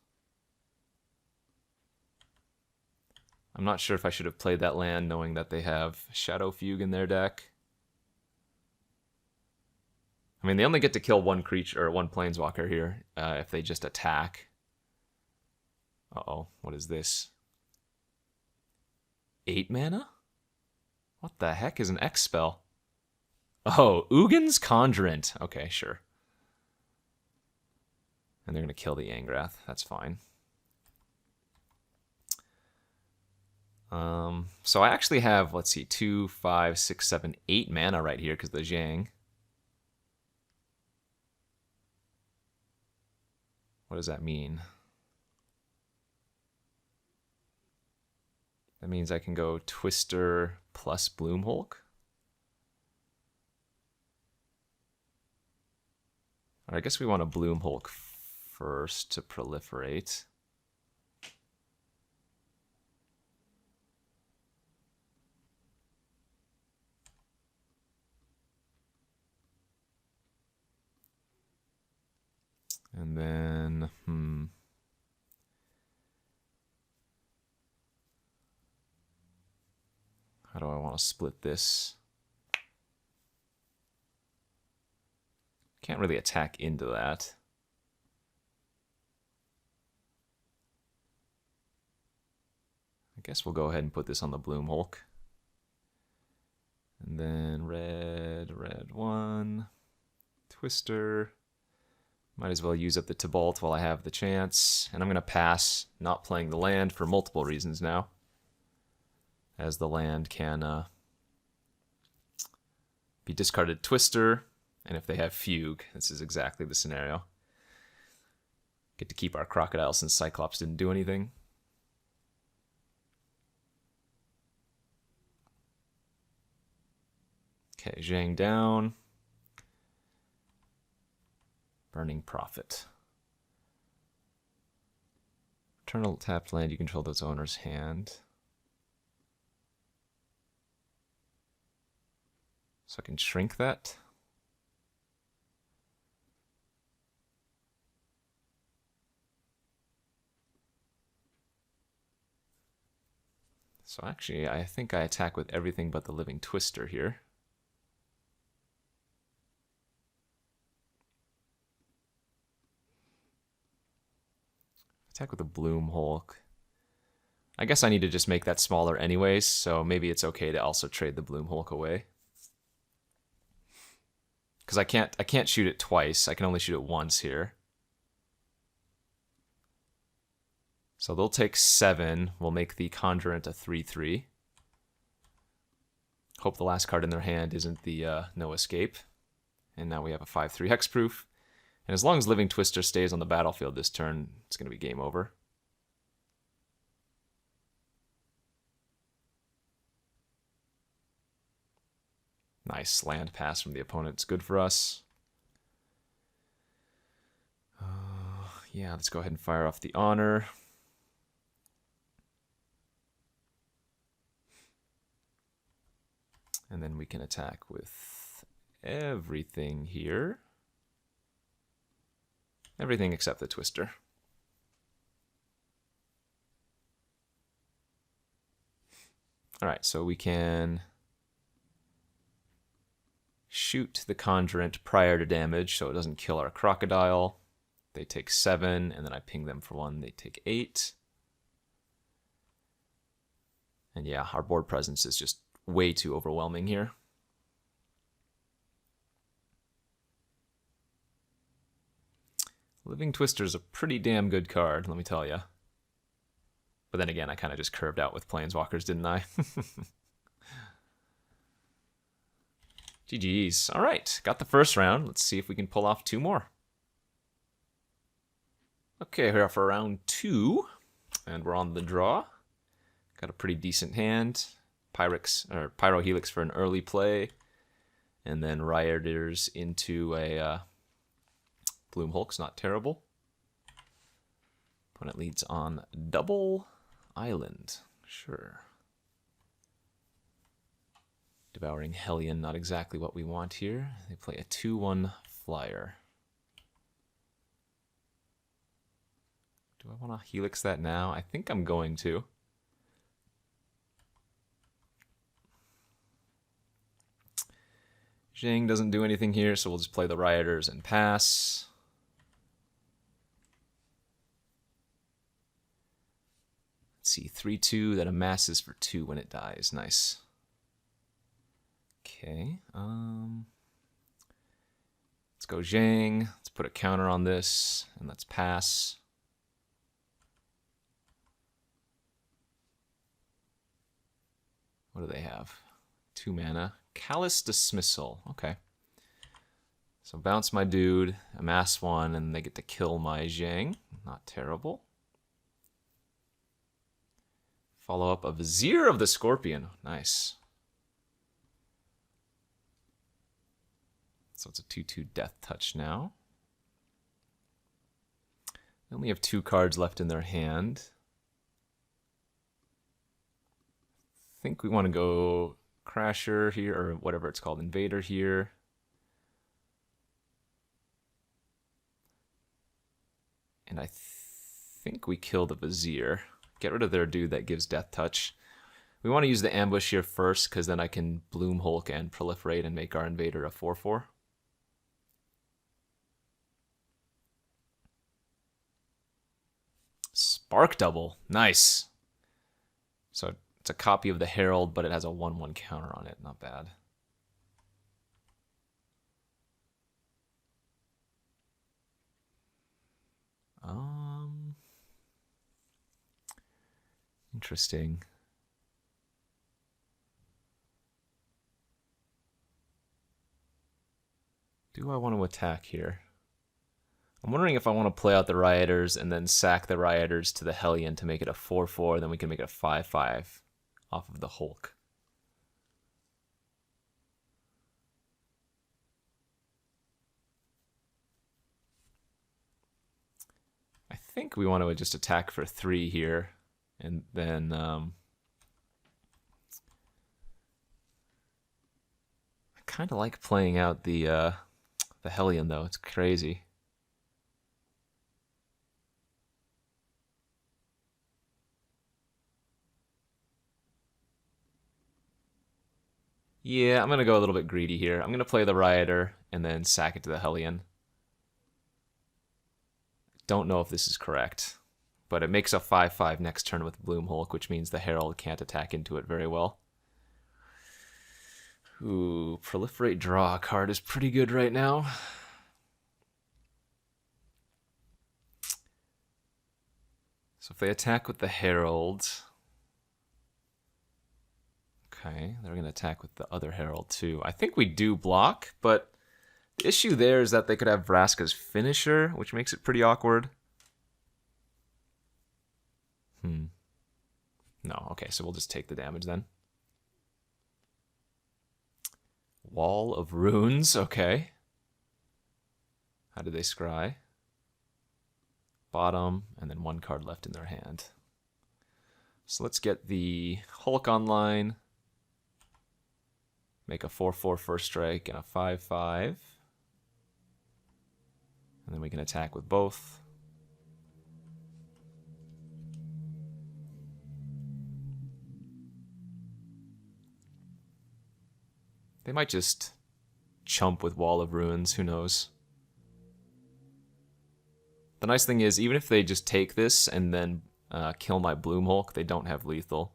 I'm not sure if I should have played that land knowing that they have Shadow Fugue in their deck. I mean, they only get to kill one creature or one Planeswalker here if they just attack. Uh-oh, what is this? 8 mana? What the heck is an X spell? Oh, Ugin's Conjurant. Okay, sure. And they're going to kill the Angrath. That's fine. So I actually have, let's see, 2, 5, 6, 7, 8 mana right here because of the Zhang. What does that mean? That means I can go Twister plus Bloomhulk. Or I guess we want a Bloomhulk first to proliferate. And then, how do I want to split this? Can't really attack into that. I guess we'll go ahead and put this on the Bloomhulk. And then red 1, Twister. Might as well use up the Tibalt while I have the chance. And I'm going to pass not playing the land for multiple reasons now. As the land can be discarded Twister, and if they have Fugue, this is exactly the scenario. Get to keep our Crocodile since Cyclops didn't do anything. Okay, Zhang down. Burning Prophet. Eternal tapped land, you control those owner's hand. So I can shrink that. So actually, I think I attack with everything but the Living Twister here. Attack with the Bloomhulk. I guess I need to just make that smaller anyways, so maybe it's okay to also trade the Bloomhulk away. Because I can't shoot it twice. I can only shoot it once here. So they'll take 7. We'll make the Conjurant a 3/3. Hope the last card in their hand isn't the No Escape. And now we have a 5/3 hexproof. And as long as Living Twister stays on the battlefield this turn, it's going to be game over. Nice land pass from the opponent. It's good for us. Yeah, let's go ahead and fire off the Honor. then we can attack with everything here. Everything except the Twister. Alright, so we can shoot the Conjurant prior to damage so it doesn't kill our Crocodile. They take 7, and then I ping them for 1. They take 8. And yeah, our board presence is just way too overwhelming here. Living Twister is a pretty damn good card, let me tell you. But then again, I kind of just curved out with Planeswalkers, didn't I? GG's. All right, got the first round. Let's see if we can pull off 2 more. Okay, we're for round 2, and we're on the draw. Got a pretty decent hand. Pyro Helix for an early play, and then Rioters into a Bloom Hulk's not terrible. Opponent leads on double island. Sure. Devouring Hellion, not exactly what we want here. They play a 2/1 flyer. Do I want to Helix that now? I think I'm going to. Zhang doesn't do anything here, so we'll just play the Rioters and pass. Let's see, 3/2 that amasses for 2 when it dies. Nice. Okay. Let's go Zhang. Let's put a counter on this, and let's pass. What do they have? 2 mana. Callous Dismissal. Okay. So bounce my dude, amass 1, and they get to kill my Zhang. Not terrible. Follow up a Vizier of the Scorpion. Nice. So it's a 2/2 Death Touch now. They only have 2 cards left in their hand. I think we want to go Crasher here, or whatever it's called, Invader here. And I think we kill the Vizier. Get rid of their dude that gives Death Touch. We want to use the Ambush here first, because then I can Bloom Hulk and Proliferate and make our Invader a 4/4. Spark Double. Nice. So it's a copy of the Herald, but it has a 1/1 counter on it. Not bad. Interesting. Do I want to attack here? I'm wondering if I want to play out the Rioters and then sack the Rioters to the Hellion to make it a 4/4, then we can make it a 5/5 off of the Hulk. I think we want to just attack for 3 here, and then I kind of like playing out the Hellion though. It's crazy. Yeah, I'm going to go a little bit greedy here. I'm going to play the Rioter and then sack it to the Hellion. Don't know if this is correct, but it makes a 5/5 next turn with Bloom Hulk, which means the Herald can't attack into it very well. Ooh, Proliferate Draw card is pretty good right now. So if they attack with the Herald... Okay, they're going to attack with the other Herald too. I think we do block, but the issue there is that they could have Vraska's Finisher, which makes it pretty awkward. No, okay, so we'll just take the damage then. Wall of Runes, okay. How do they scry? Bottom, and then 1 card left in their hand. So let's get the Hulk online. Make a 4/4 first strike and a 5/5. And then we can attack with both. They might just chump with Wall of Ruins, who knows. The nice thing is, even if they just take this and then kill my Bloom Hulk, they don't have lethal.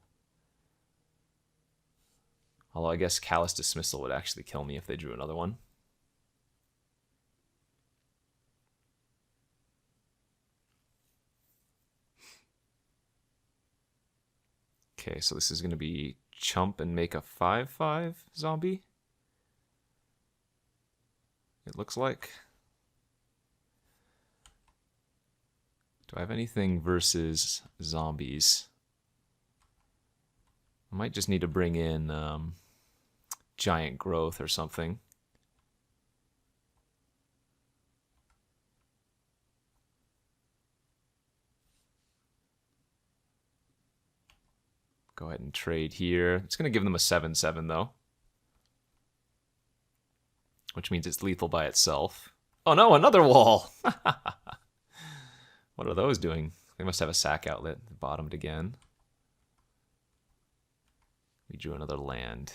Although I guess Callous Dismissal would actually kill me if they drew another one. Okay, so this is going to be chump and make a 5/5 zombie. It looks like. Do I have anything versus zombies? I might just need to bring in Giant Growth or something. Go ahead and trade here. It's going to give them a 7/7 though. Which means it's lethal by itself. Oh no, another wall! What are those doing? They must have a sack outlet. Bottomed again. We drew another land.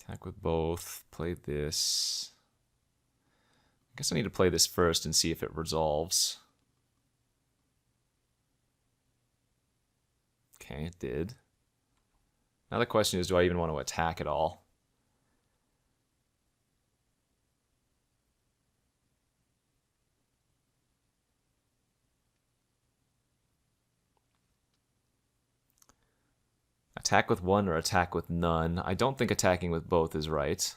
Attack with both. Play this. I guess I need to play this first and see if it resolves. Okay, it did. Now the question is, do I even want to attack at all? Attack with one or attack with none. I don't think attacking with both is right.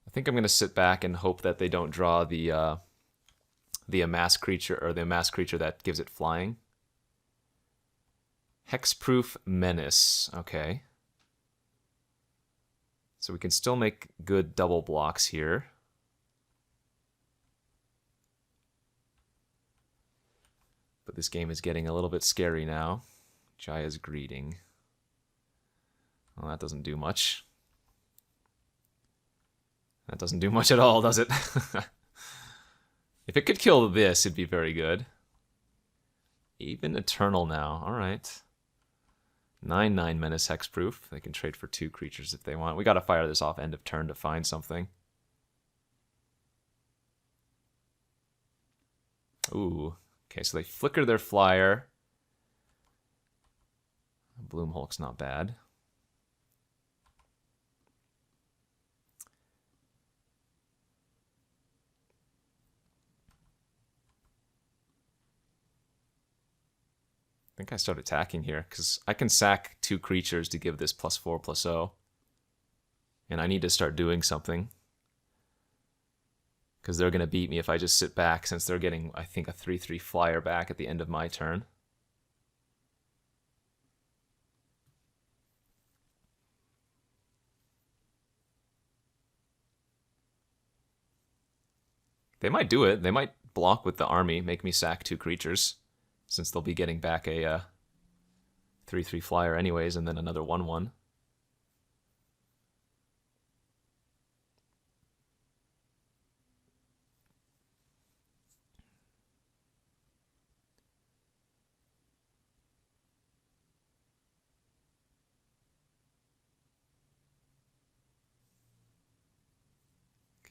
I think I'm going to sit back and hope that they don't draw the amass creature, or the amass creature that gives it flying. Hexproof Menace. Okay. So we can still make good double blocks here. But this game is getting a little bit scary now. Jaya's Greeting. Well, that doesn't do much. That doesn't do much at all, does it? If it could kill this, it'd be very good. Even Eternal now. Alright. 9/9 Menace Hexproof. They can trade for 2 creatures if they want. We gotta fire this off end of turn to find something. Ooh. Okay, so they flicker their flyer. Bloom Hulk's not bad. I think I start attacking here, because I can sack 2 creatures to give this +4/+0. And I need to start doing something. Because they're going to beat me if I just sit back, since they're getting, I think, a 3/3 flyer back at the end of my turn. They might do it. They might block with the army, make me sack 2 creatures, since they'll be getting back a 3/3 flyer anyways, and then another 1/1.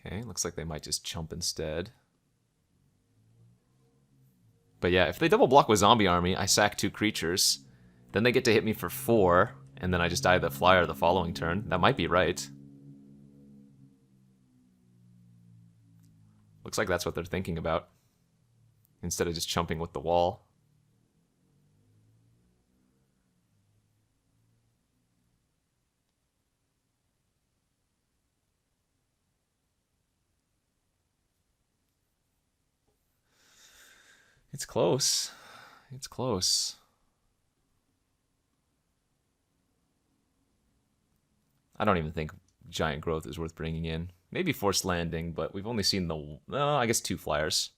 Okay, looks like they might just chump instead. But yeah, if they double block with Zombie Army, I sack 2 creatures. Then they get to hit me for 4, and then I just die the flyer the following turn. That might be right. Looks like that's what they're thinking about. Instead of just chumping with the wall. It's close. It's close. I don't even think Giant Growth is worth bringing in. Maybe Forced Landing, but we've only seen I guess 2 flyers.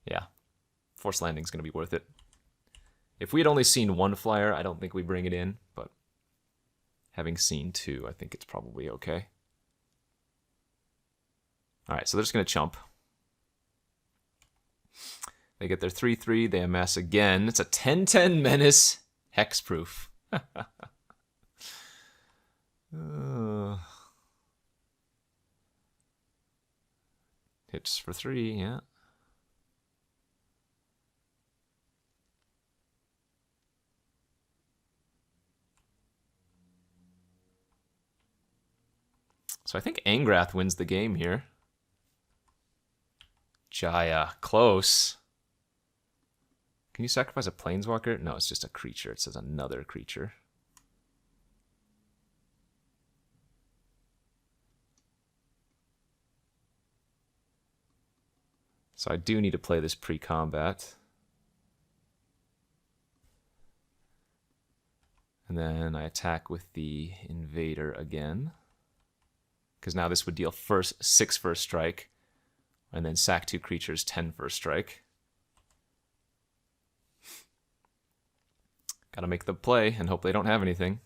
Yeah, Forced Landing's going to be worth it. If we had only seen 1 flyer, I don't think we bring it in, but having seen 2, I think it's probably okay. Alright, so they're just going to chump. They get their 3/3, they amass again. It's a 10/10 Menace Hexproof. Hits for 3, yeah. So I think Angrath wins the game here. Jaya, close. Can you sacrifice a Planeswalker? No, it's just a creature. It says another creature. So I do need to play this pre-combat. And then I attack with the Invader again. Because now this would deal 6 first strike. And then sack 2 creatures, 10 first strike. Gotta make the play and hope they don't have anything.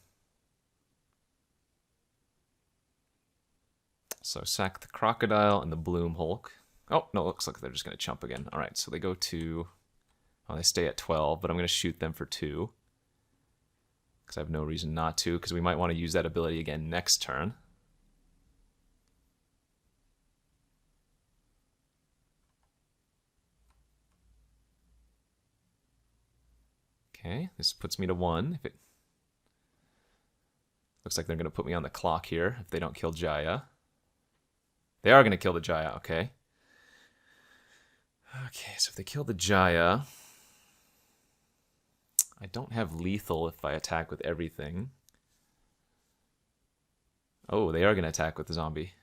So sack the Crocodile and the Bloom Hulk. Oh, no, it looks like they're just going to chump again. All right, so they go to... Well, they stay at 12, but I'm going to shoot them for 2. Because I have no reason not to, because we might want to use that ability again next turn. Okay, this puts me to 1. If it looks like they're going to put me on the clock here if they don't kill Jaya. They are going to kill the Jaya, okay. Okay, so if they kill the Jaya, I don't have lethal if I attack with everything. Oh, they are going to attack with the zombie.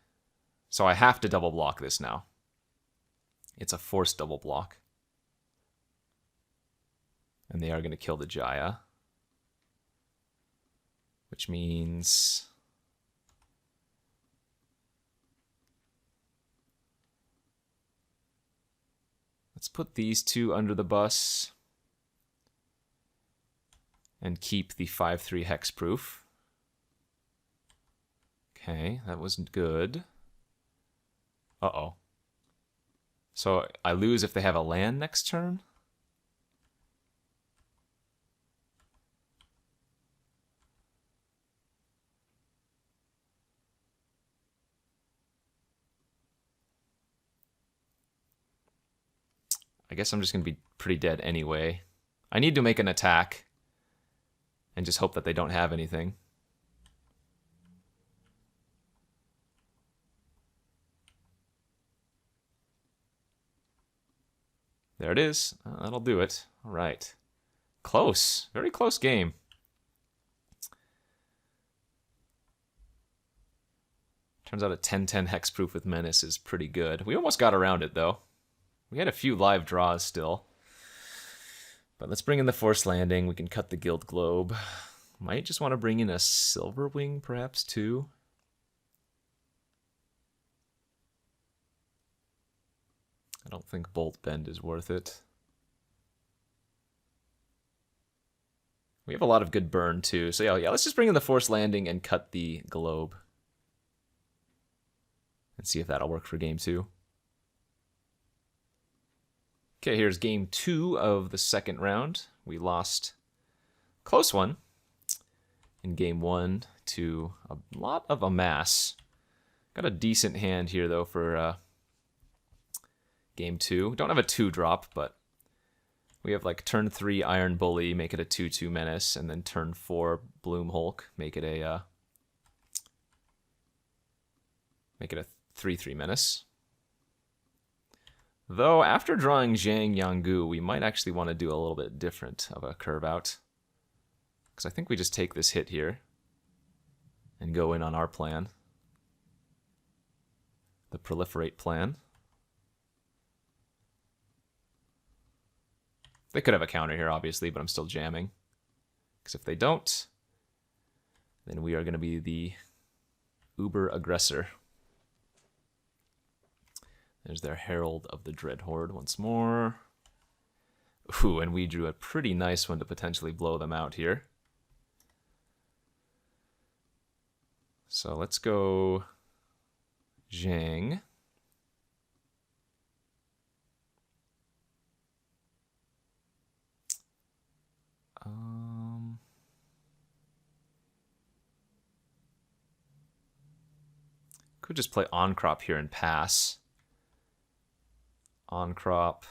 So I have to double block this now. It's a forced double block. And they are going to kill the Jaya. Which means... Let's put these 2 under the bus. And keep the 5/3 hexproof. Okay, that wasn't good. Uh-oh. So I lose if they have a land next turn? I guess I'm just going to be pretty dead anyway. I need to make an attack and just hope that they don't have anything. There it is. That'll do it. All right. Close. Very close game. Turns out a 10/10 hexproof with Menace is pretty good. We almost got around it, though. We had a few live draws still. But let's bring in the Forced Landing. We can cut the Guild Globe. Might just want to bring in a Silverwing, perhaps, too. I don't think Bolt Bend is worth it. We have a lot of good burn, too. So, yeah, let's just bring in the Forced Landing and cut the Globe. And see if that'll work for game 2. Okay, here's game 2 of the second round. We lost a close one in game 1 to a lot of amass. Got a decent hand here, though, for game 2. Don't have a 2-drop, but we have like turn 3 Iron Bully, make it a 2/2 Menace, and then turn 4 Bloom Hulk, make it a 3/3 Menace. Though, after drawing Zhang Yanggu, we might actually want to do a little bit different of a curve out. Because I think we just take this hit here and go in on our plan. The Proliferate plan. They could have a counter here, obviously, but I'm still jamming. Because if they don't, Then we are going to be the uber aggressor. There's their Herald of the Dread Horde once more. Ooh, and we drew a pretty nice one to potentially blow them out here. So let's go Zhang. Could just play on-crop here and pass. On-crop,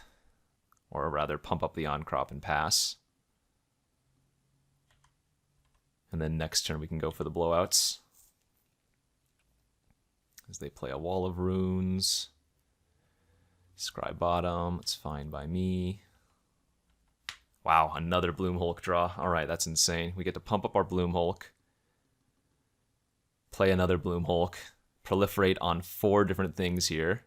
or rather pump up the on-crop and pass. And then next turn we can go for the blowouts. As they play a Wall of Runes. Scry bottom, it's fine by me. Wow, another Bloom Hulk draw. Alright, that's insane. We get to pump up our Bloom Hulk. Play another Bloom Hulk. Proliferate on 4 different things here.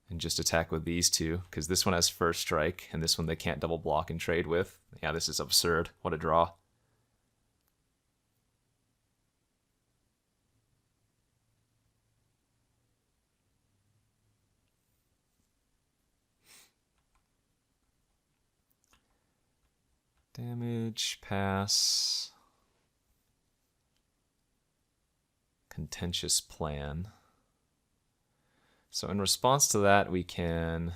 And just attack with these two, because this one has first strike, and this one they can't double block and trade with. Yeah, this is absurd. What a draw. Damage, pass. Contentious plan. So in response to that, we can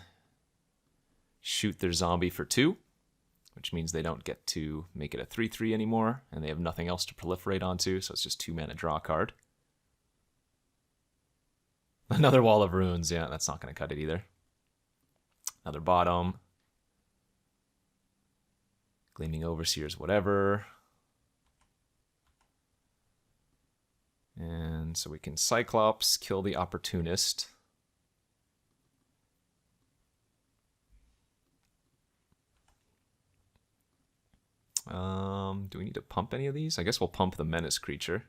shoot their zombie for 2, which means they don't get to make it a 3/3 anymore, and they have nothing else to proliferate onto, so it's just 2 mana draw card. Another Wall of Runes, yeah, that's not going to cut it either. Another bottom. Gleaming Overseers, whatever. And so we can Cyclops, kill the Opportunist. Do we need to pump any of these? I guess we'll pump the Menace creature.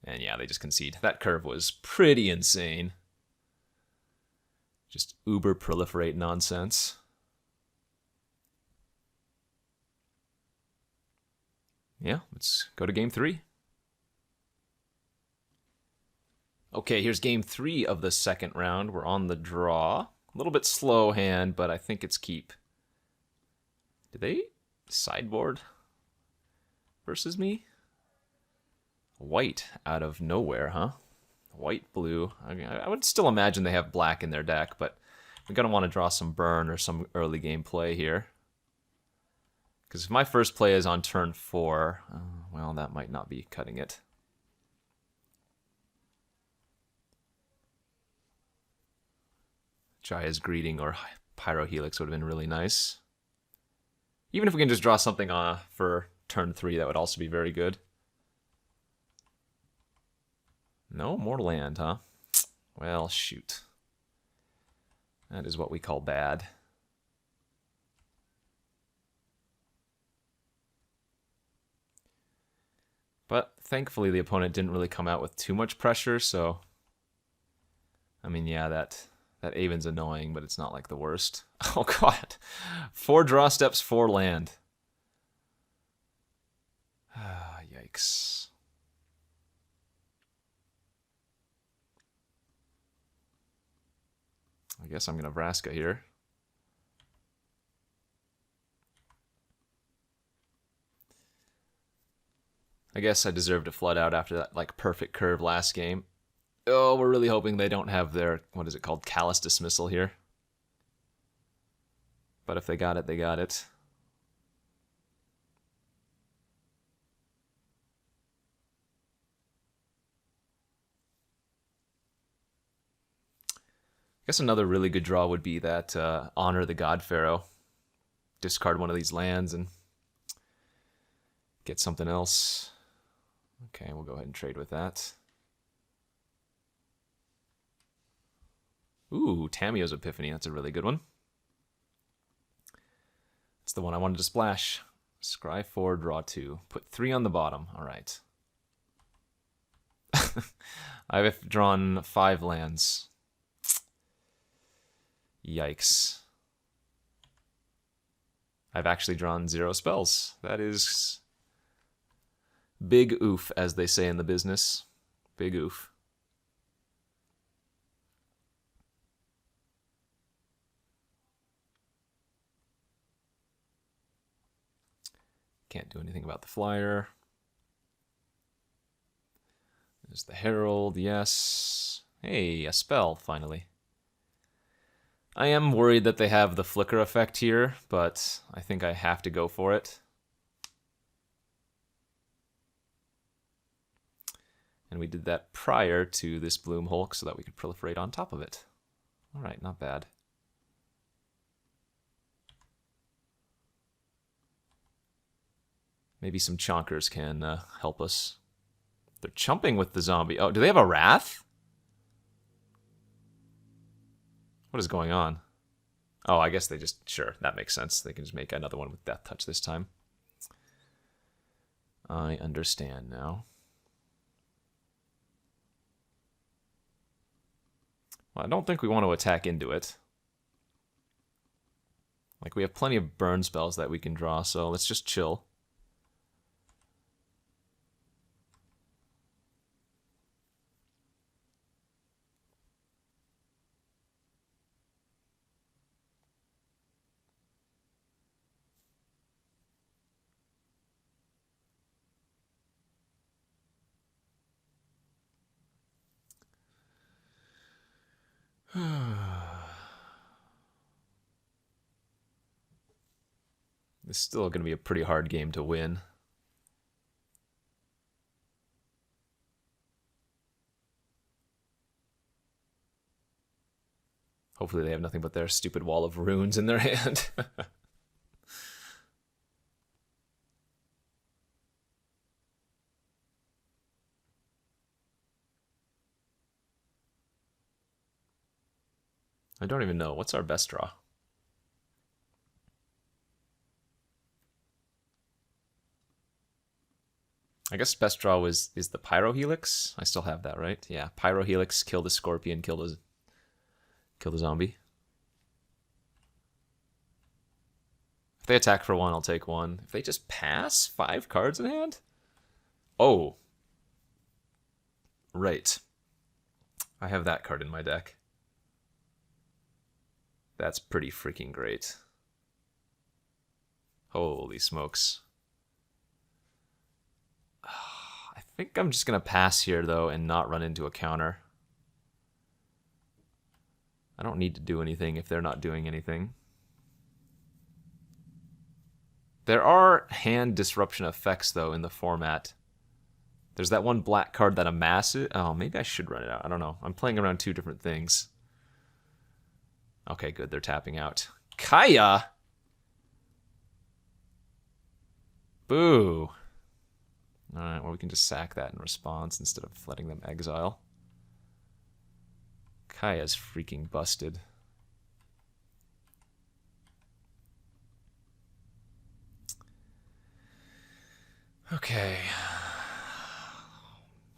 And yeah, they just concede. That curve was pretty insane. Just uber proliferate nonsense. Yeah, let's go to game 3. Okay, here's game 3 of the second round. We're on the draw. A little bit slow hand, but I think it's keep. Did they sideboard versus me? White out of nowhere, huh? White, blue. I mean, I would still imagine they have black in their deck, but we're going to want to draw some burn or some early game play here. Because if my first play is on turn 4, well, that might not be cutting it. Jaya's Greeting or Pyrohelix would have been really nice. Even if we can just draw something for turn 3, that would also be very good. No more land, huh? Well, shoot. That is what we call bad. But thankfully the opponent didn't really come out with too much pressure, so... I mean, yeah, that Aven's annoying, but it's not like the worst. Oh god. 4 draw steps, 4 land. Yikes. I guess I'm going to Vraska here. I guess I deserve to flood out after that like perfect curve last game. Oh, we're really hoping they don't have their, what is it called, Callous Dismissal here. But if they got it, they got it. I guess another really good draw would be that Honor the God Pharaoh. Discard one of these lands and get something else. Okay, we'll go ahead and trade with that. Ooh, Tamio's Epiphany. That's a really good one. That's the one I wanted to splash. Scry 4, draw 2. Put 3 on the bottom. All right. I've drawn 5 lands. Yikes. I've actually drawn 0 spells. That is big oof, as they say in the business. Big oof. Can't do anything about the flyer. There's the Herald, yes. Hey, a spell, finally. I am worried that they have the flicker effect here, but I think I have to go for it. And we did that prior to this Bloom Hulk so that we could proliferate on top of it. Alright, not bad. Maybe some chonkers can help us. They're chumping with the zombie. Oh, do they have a Wrath? What is going on? Oh, I guess they just... Sure, that makes sense. They can just make another one with Death Touch this time. I understand now. Well, I don't think we want to attack into it. Like, we have plenty of burn spells that we can draw, so let's just chill. It's still going to be a pretty hard game to win. Hopefully they have nothing but their stupid wall of runes in their hand. I don't even know. What's our best draw? I guess best draw is the Pyro Helix. I still have that, right? Yeah, Pyro Helix, kill the Scorpion, kill the zombie. If they attack for 1, I'll take 1. If they just pass 5 cards in hand? Oh. Right. I have that card in my deck. That's pretty freaking great. Holy smokes. I think I'm just going to pass here, though, and not run into a counter. I don't need to do anything if they're not doing anything. There are hand disruption effects, though, in the format. There's that one black card that amasses... Oh, maybe I should run it out. I don't know. I'm playing around 2 different things. Okay, good. They're tapping out. Kaya! Boo. Alright, well, we can just sack that in response instead of letting them exile. Kaya's freaking busted. Okay.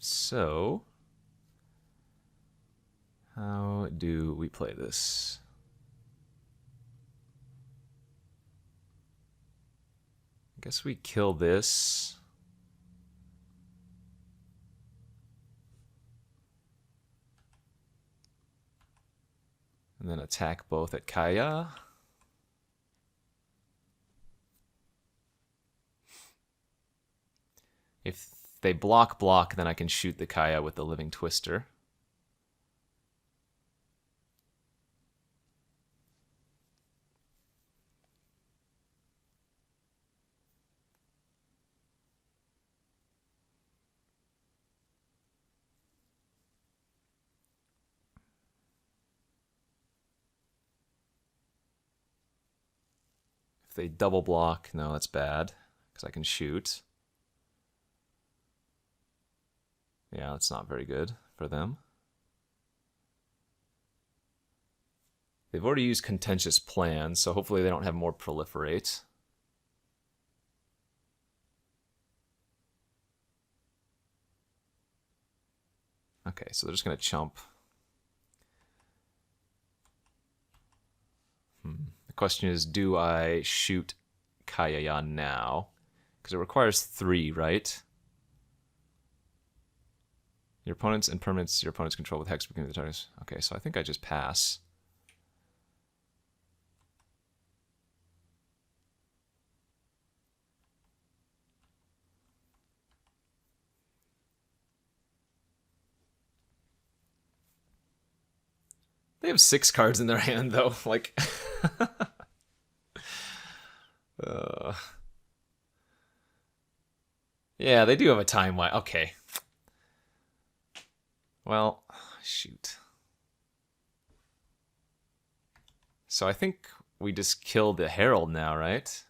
So, how do we play this? I guess we kill this. And then attack both at Kaya. If they block, then I can shoot the Kaya with the Living Twister. If they double block, no, that's bad, because I can shoot. Yeah, that's not very good for them. They've already used Contentious Plan, so hopefully they don't have more Proliferate. Okay, so they're just going to chump. The question is, do I shoot Kaya now. Because it requires 3, right? Your opponents and permanents your opponents control with hex become the targets. Okay, so I think I just pass. They have 6 cards in their hand, though. Like, yeah, they do have a time line. Okay. Well, shoot. So I think we just killed the Herald now, right?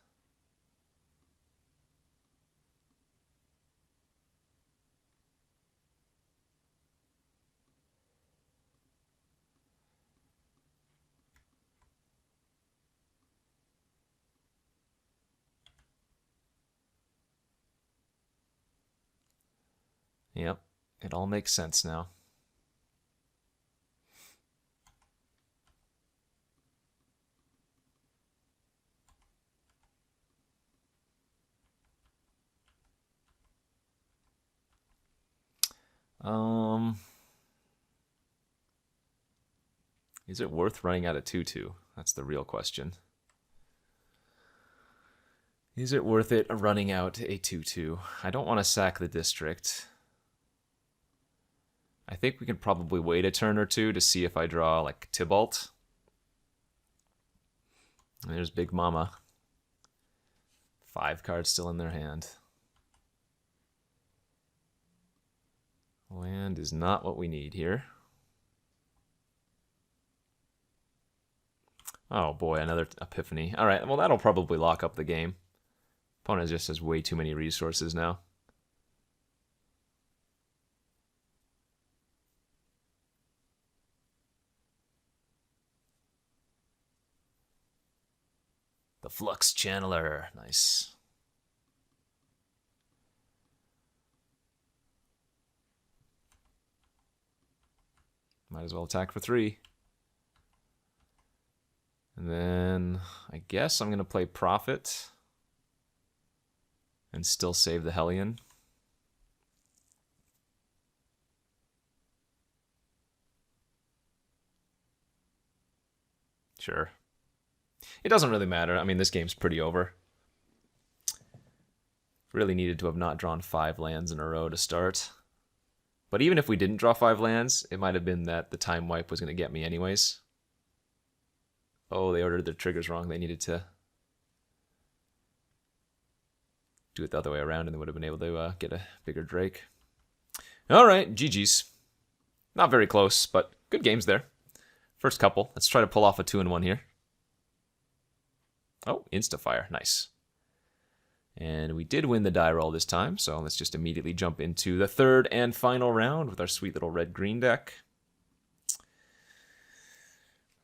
Yep, it all makes sense now. Is it worth running out of 2/2? That's the real question. Is it worth it running out a 2/2? I don't want to sack the district. I think we can probably wait a turn or two to see if I draw, like, Tybalt. There's Big Mama. 5 cards still in their hand. Land is not what we need here. Oh boy, another Epiphany. Alright, well that'll probably lock up the game. Opponent just has way too many resources now. The Flux Channeler. Nice. Might as well attack for 3. And then I guess I'm going to play Prophet and still save the Hellion. Sure. It doesn't really matter. I mean, this game's pretty over. Really needed to have not drawn 5 lands in a row to start. But even if we didn't draw 5 lands, it might have been that the time wipe was going to get me anyways. Oh, they ordered their triggers wrong. They needed to do it the other way around, and they would have been able to get a bigger Drake. All right, GG's. Not very close, but good games there. First couple. Let's try to pull off a 2-1 here. Oh, Instafire. Nice. And we did win the die roll this time, so let's just immediately jump into the third and final round with our sweet little red-green deck.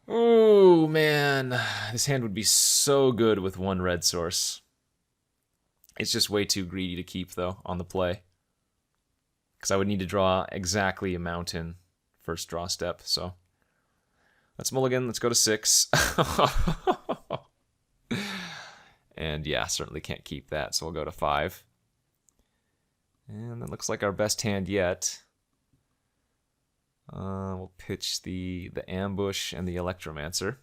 Oh, man. This hand would be so good with 1 red source. It's just way too greedy to keep, though, on the play. Because I would need to draw exactly a mountain first draw step, so... Let's mulligan. Let's go to 6. And yeah, certainly can't keep that, so we'll go to 5. And that looks like our best hand yet. We'll pitch the Ambush and the Electromancer.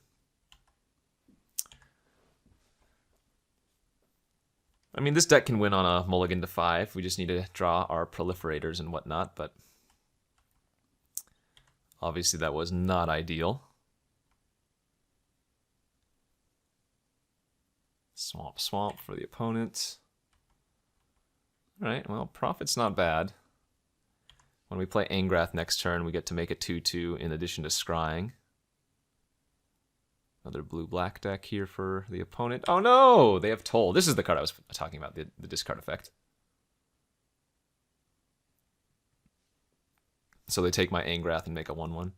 I mean, this deck can win on a mulligan to 5. We just need to draw our proliferators and whatnot, but obviously that was not ideal. Swamp, swamp for the opponent. Alright, well, Prophet's not bad. When we play Angrath next turn, we get to make a 2/2 in addition to scrying. Another blue-black deck here for the opponent. Oh no! They have Toll. This is the card I was talking about, the discard effect. So they take my Angrath and make a 1/1.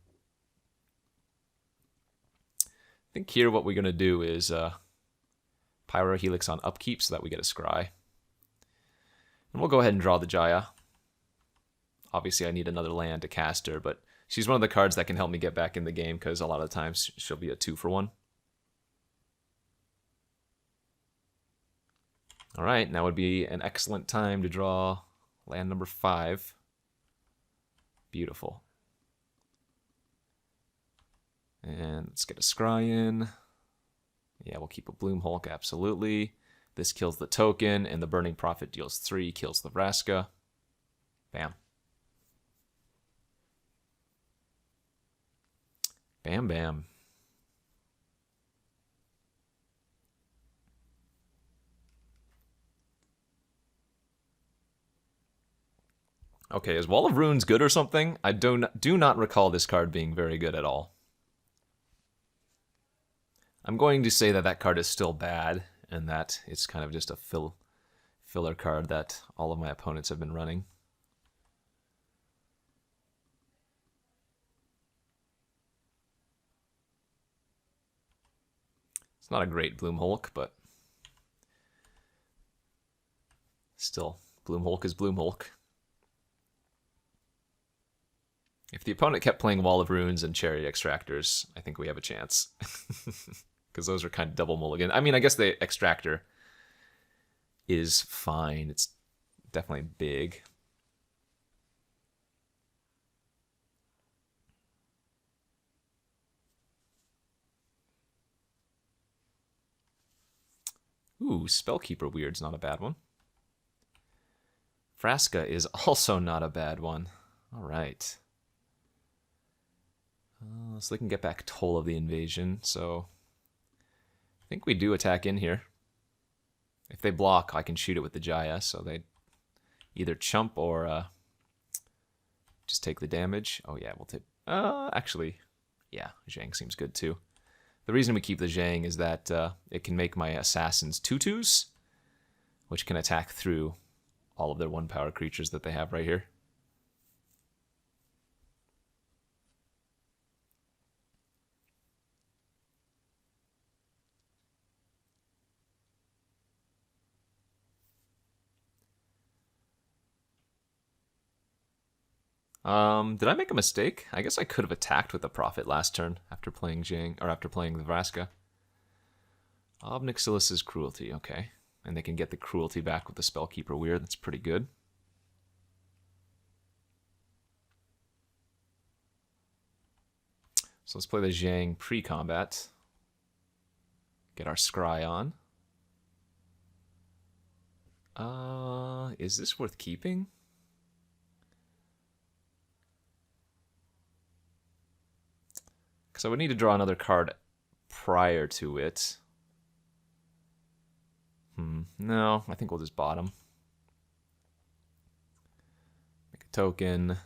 I think here what we're going to do is... Pyro Helix on upkeep so that we get a scry. And we'll go ahead and draw the Jaya. Obviously I need another land to cast her, but she's one of the cards that can help me get back in the game because a lot of times she'll be a 2-for-1. All right, now would be an excellent time to draw land number 5. Beautiful. And let's get a scry in. Yeah, we'll keep a Bloom Hulk, absolutely. This kills the token, and the Burning Prophet deals 3, kills the Vraska. Bam. Bam, bam. Okay, is Wall of Runes good or something? I do not recall this card being very good at all. I'm going to say that that card is still bad, and that it's kind of just a filler card that all of my opponents have been running. It's not a great Bloom Hulk, but still, Bloom Hulk is Bloom Hulk. If the opponent kept playing Wall of Runes and Chariot Extractors, I think we have a chance. Because those are kind of double mulligan. I mean, I guess the Extractor is fine. It's definitely big. Ooh, Spellkeeper Weird's not a bad one. Vraska is also not a bad one. All right. So they can get back Toll of the Invasion, so I think we do attack in here. If they block, I can shoot it with the Jaya, so they either chump or just take the damage. Oh yeah, we'll take... actually, yeah, Zhang seems good too. The reason we keep the Zhang is that it can make my assassins 2/2s, which can attack through all of their 1-power creatures that they have right here. Did I make a mistake? I guess I could have attacked with the Prophet last turn after playing Zhang, or after playing the Vraska. Obnixilus's Cruelty, okay. And they can get the Cruelty back with the Spellkeeper Weird. That's pretty good. So let's play the Zhang pre-combat. Get our Scry on. Is this worth keeping? So I would need to draw another card prior to it. No, I think we'll just bottom. Make a token.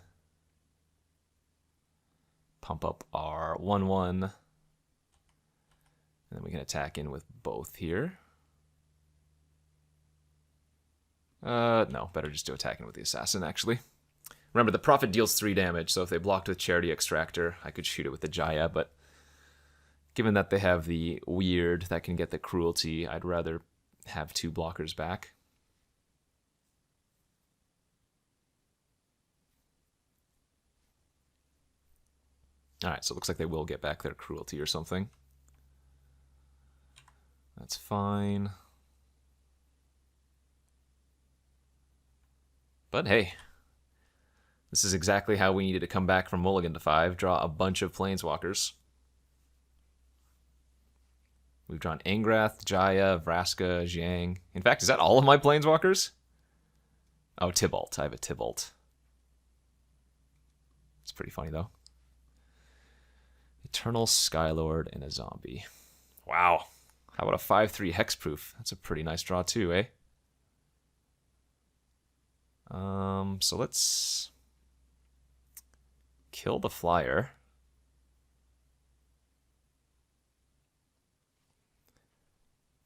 Pump up our 1/1. And then we can attack in with both here. No, better just do attacking with the Assassin, actually. Remember, the Prophet deals 3 damage, so if they blocked with Charity Extractor, I could shoot it with the Jaya, but given that they have the Weird that can get the Cruelty, I'd rather have 2 blockers back. Alright, so it looks like they will get back their Cruelty or something. That's fine. But hey, this is exactly how we needed to come back from Mulligan to 5. Draw a bunch of Planeswalkers. We've drawn Angrath, Jaya, Vraska, Zhang. In fact, is that all of my Planeswalkers? Oh, Tibalt. I have a Tibalt. It's pretty funny, though. Eternal Skylord and a zombie. Wow. How about a 5/3 hexproof? That's a pretty nice draw, too, eh? So let's kill the flyer.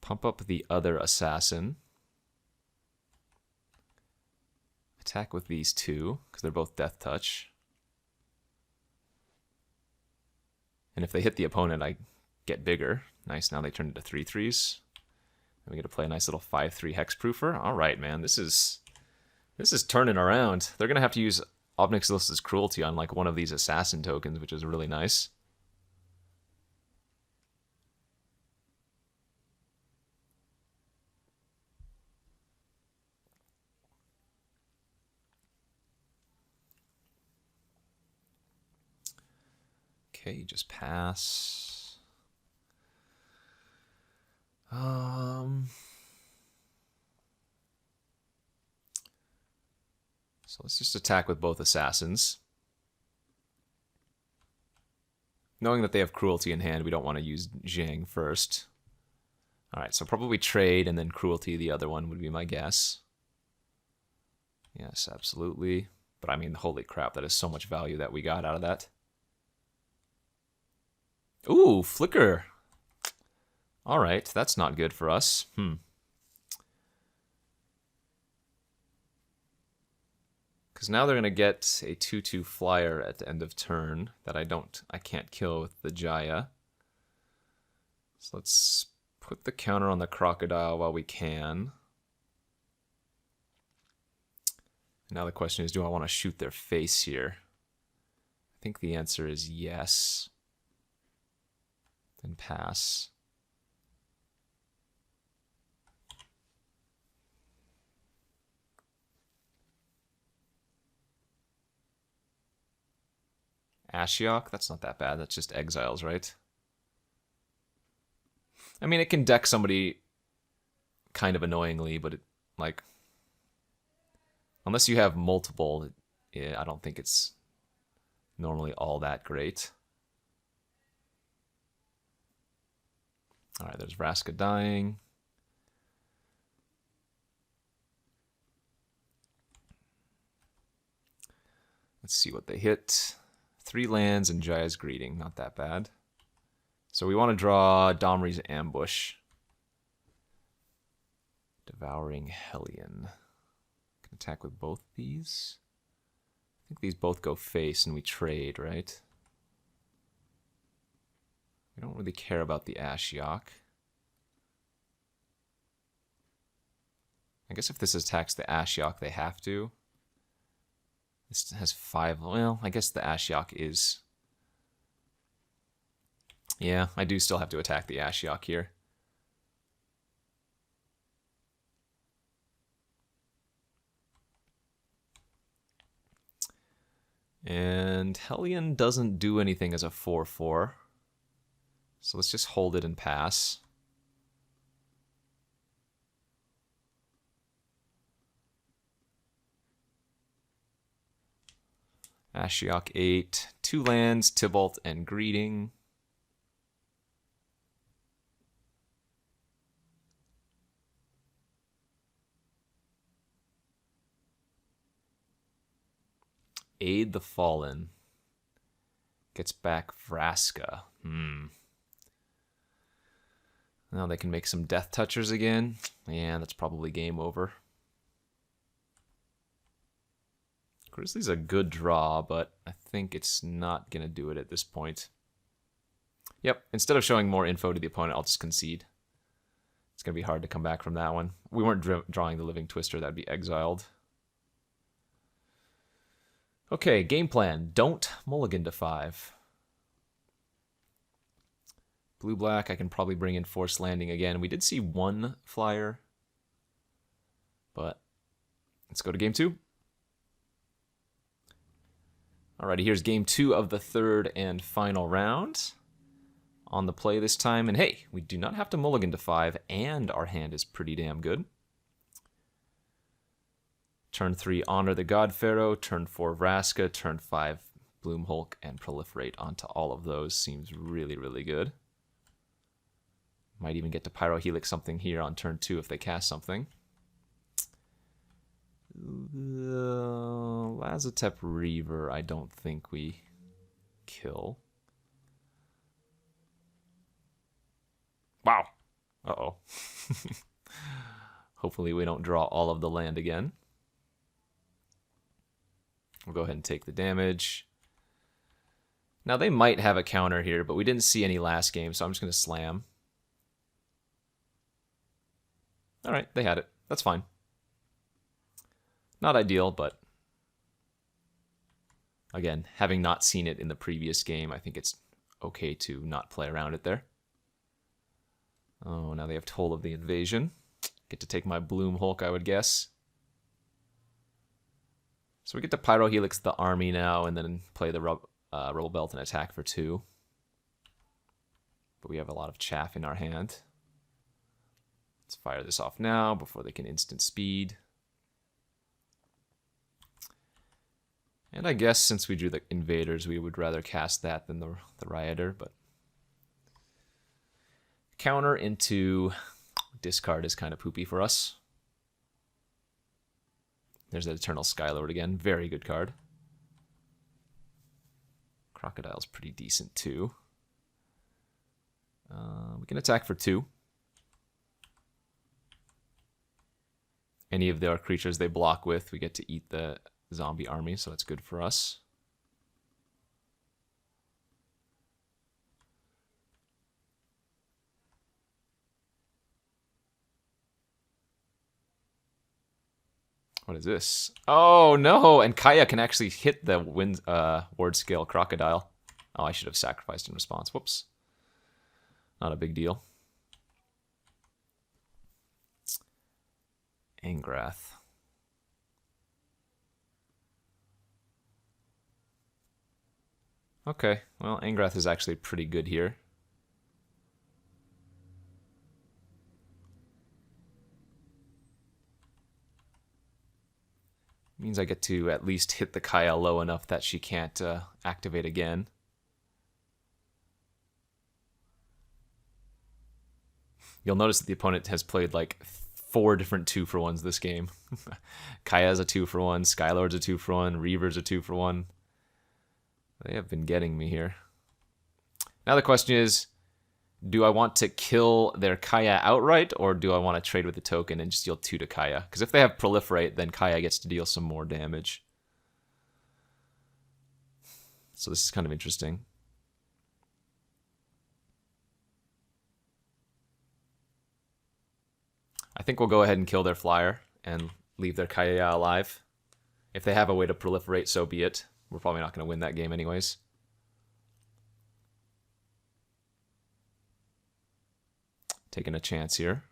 Pump up the other assassin. Attack with these 2, because they're both Death Touch. And if they hit the opponent, I get bigger. Nice, now they turn into 3/3s. And we get to play a nice little 5/3 hexproofer. Alright, man, this is turning around. They're going to have to use Obnixilus's Cruelty on like one of these assassin tokens, which is really nice. Okay, just pass. So let's just attack with both assassins. Knowing that they have cruelty in hand, we don't want to use Zhang first. Alright, so probably trade and then cruelty the other one would be my guess. Yes, absolutely. But I mean, holy crap, that is so much value that we got out of that. Ooh, flicker. Alright, that's not good for us. Because now they're going to get a 2/2 flyer at the end of turn that I can't kill with the Jaya. So let's put the counter on the crocodile while we can. Now the question is, do I want to shoot their face here? I think the answer is yes. Then pass. Ashiok? That's not that bad. That's just exiles, right? I mean, it can deck somebody kind of annoyingly, but it, like, unless you have multiple, I don't think it's normally all that great. Alright, there's Vraska dying. Let's see what they hit. 3 lands and Jaya's Greeting. Not that bad. So we want to draw Domri's Ambush. Devouring Hellion. Can attack with both these. I think these both go face and we trade, right? We don't really care about the Ashiok. I guess if this attacks the Ashiok, they have to. This has 5. Well, I guess the Ashiok is... Yeah, I do still have to attack the Ashiok here. And Hellion doesn't do anything as a 4/4. So let's just hold it and pass. Ashiok 8, 2 lands, Tybalt, and Greeting. Aid the Fallen. Gets back Vraska. Now they can make some Death Touchers again. Yeah, that's probably game over. Grizzly's a good draw, but I think it's not going to do it at this point. Yep, instead of showing more info to the opponent, I'll just concede. It's going to be hard to come back from that one. We weren't drawing the Living Twister, that'd be exiled. Okay, game plan. Don't mulligan to 5. Blue-black, I can probably bring in Forced Landing again. We did see 1 flyer, but let's go to game 2. Alrighty, here's game 2 of the 3rd and final round. On the play this time, and hey, we do not have to mulligan to 5, and our hand is pretty damn good. Turn 3, Honor the God Pharaoh. Turn 4, Vraska. Turn 5, Bloom Hulk, and Proliferate onto all of those. Seems really, really good. Might even get to Pyrohelix something here on turn 2 if they cast something. Lazotep Reaver, I don't think we kill. Wow. Uh-oh. Hopefully we don't draw all of the land again. We'll go ahead and take the damage. Now they might have a counter here, but we didn't see any last game, so I'm just going to slam. Alright, they had it. That's fine. Not ideal, but again, having not seen it in the previous game, I think it's okay to not play around it there. Oh, now they have Toll of the Invasion. Get to take my Bloom Hulk, I would guess. So we get to Pyrohelix the army now, and then play the Rebel Belt and attack for 2. But we have a lot of chaff in our hand. Let's fire this off now before they can instant speed. And I guess since we drew the Invaders, we would rather cast that than the Rioter, but counter into discard is kind of poopy for us. There's that Eternal Skylord again. Very good card. Crocodile's pretty decent too. We can attack for 2. Any of our creatures they block with, we get to eat the zombie army, so that's good for us. What is this? Oh no! And Kaya can actually hit the ward scale crocodile. Oh, I should have sacrificed in response. Whoops. Not a big deal. Angrath. Okay, well, Angrath is actually pretty good here. Means I get to at least hit the Kaya low enough that she can't activate again. You'll notice that the opponent has played like 4 different 2-for-1s this game. Kaya's a 2-for-1, Skylord's a 2-for-1, Reaver's a 2-for-1. They have been getting me here. Now the question is, do I want to kill their Kaya outright, or do I want to trade with the token and just deal 2 to Kaya? Because if they have Proliferate, then Kaya gets to deal some more damage. So this is kind of interesting. I think we'll go ahead and kill their flyer and leave their Kaya alive. If they have a way to proliferate, so be it. We're probably not going to win that game anyways. Taking a chance here.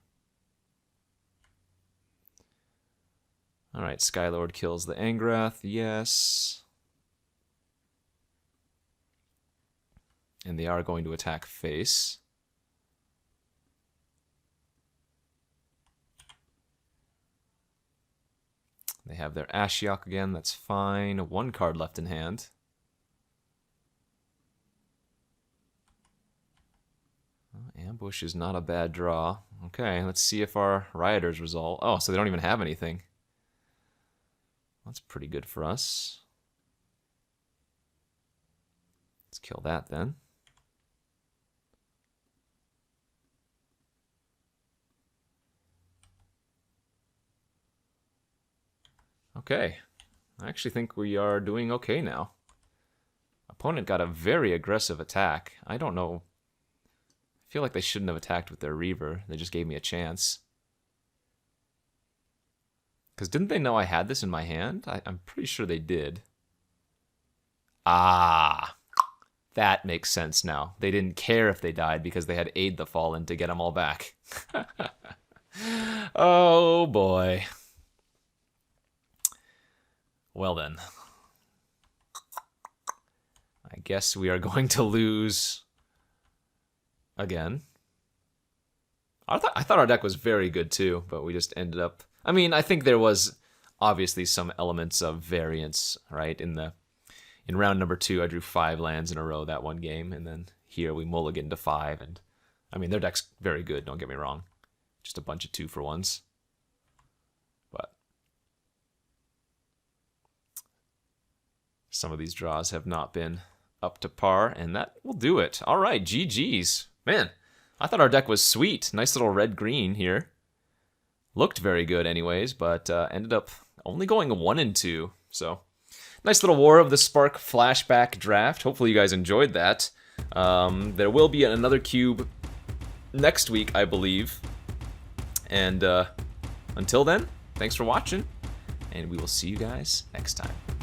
Alright, Skylord kills the Angrath, yes. And they are going to attack face. They have their Ashiok again, that's fine. 1 card left in hand. Ambush is not a bad draw. Okay, let's see if our Rioters resolve. Oh, so they don't even have anything. That's pretty good for us. Let's kill that then. Okay, I actually think we are doing okay now. Opponent got a very aggressive attack. I don't know. I feel like they shouldn't have attacked with their Reaver. They just gave me a chance. Because didn't they know I had this in my hand? I'm pretty sure they did. Ah, that makes sense now. They didn't care if they died because they had Aid the Fallen to get them all back. Oh boy. Well then, I guess we are going to lose again. I thought our deck was very good too, but we just ended up... I mean, I think there was obviously some elements of variance, right? In round number 2, I drew 5 lands in a row that one game, and then here we mulliganed to 5, and I mean, their deck's very good, don't get me wrong. Just a bunch of 2-for-1s. But some of these draws have not been up to par, and that will do it. All right, GG's. Man, I thought our deck was sweet. Nice little red-green here. Looked very good anyways, but ended up only going 1 and 2. So, nice little War of the Spark flashback draft. Hopefully you guys enjoyed that. There will be another cube next week, I believe. And until then, thanks for watching, and we will see you guys next time.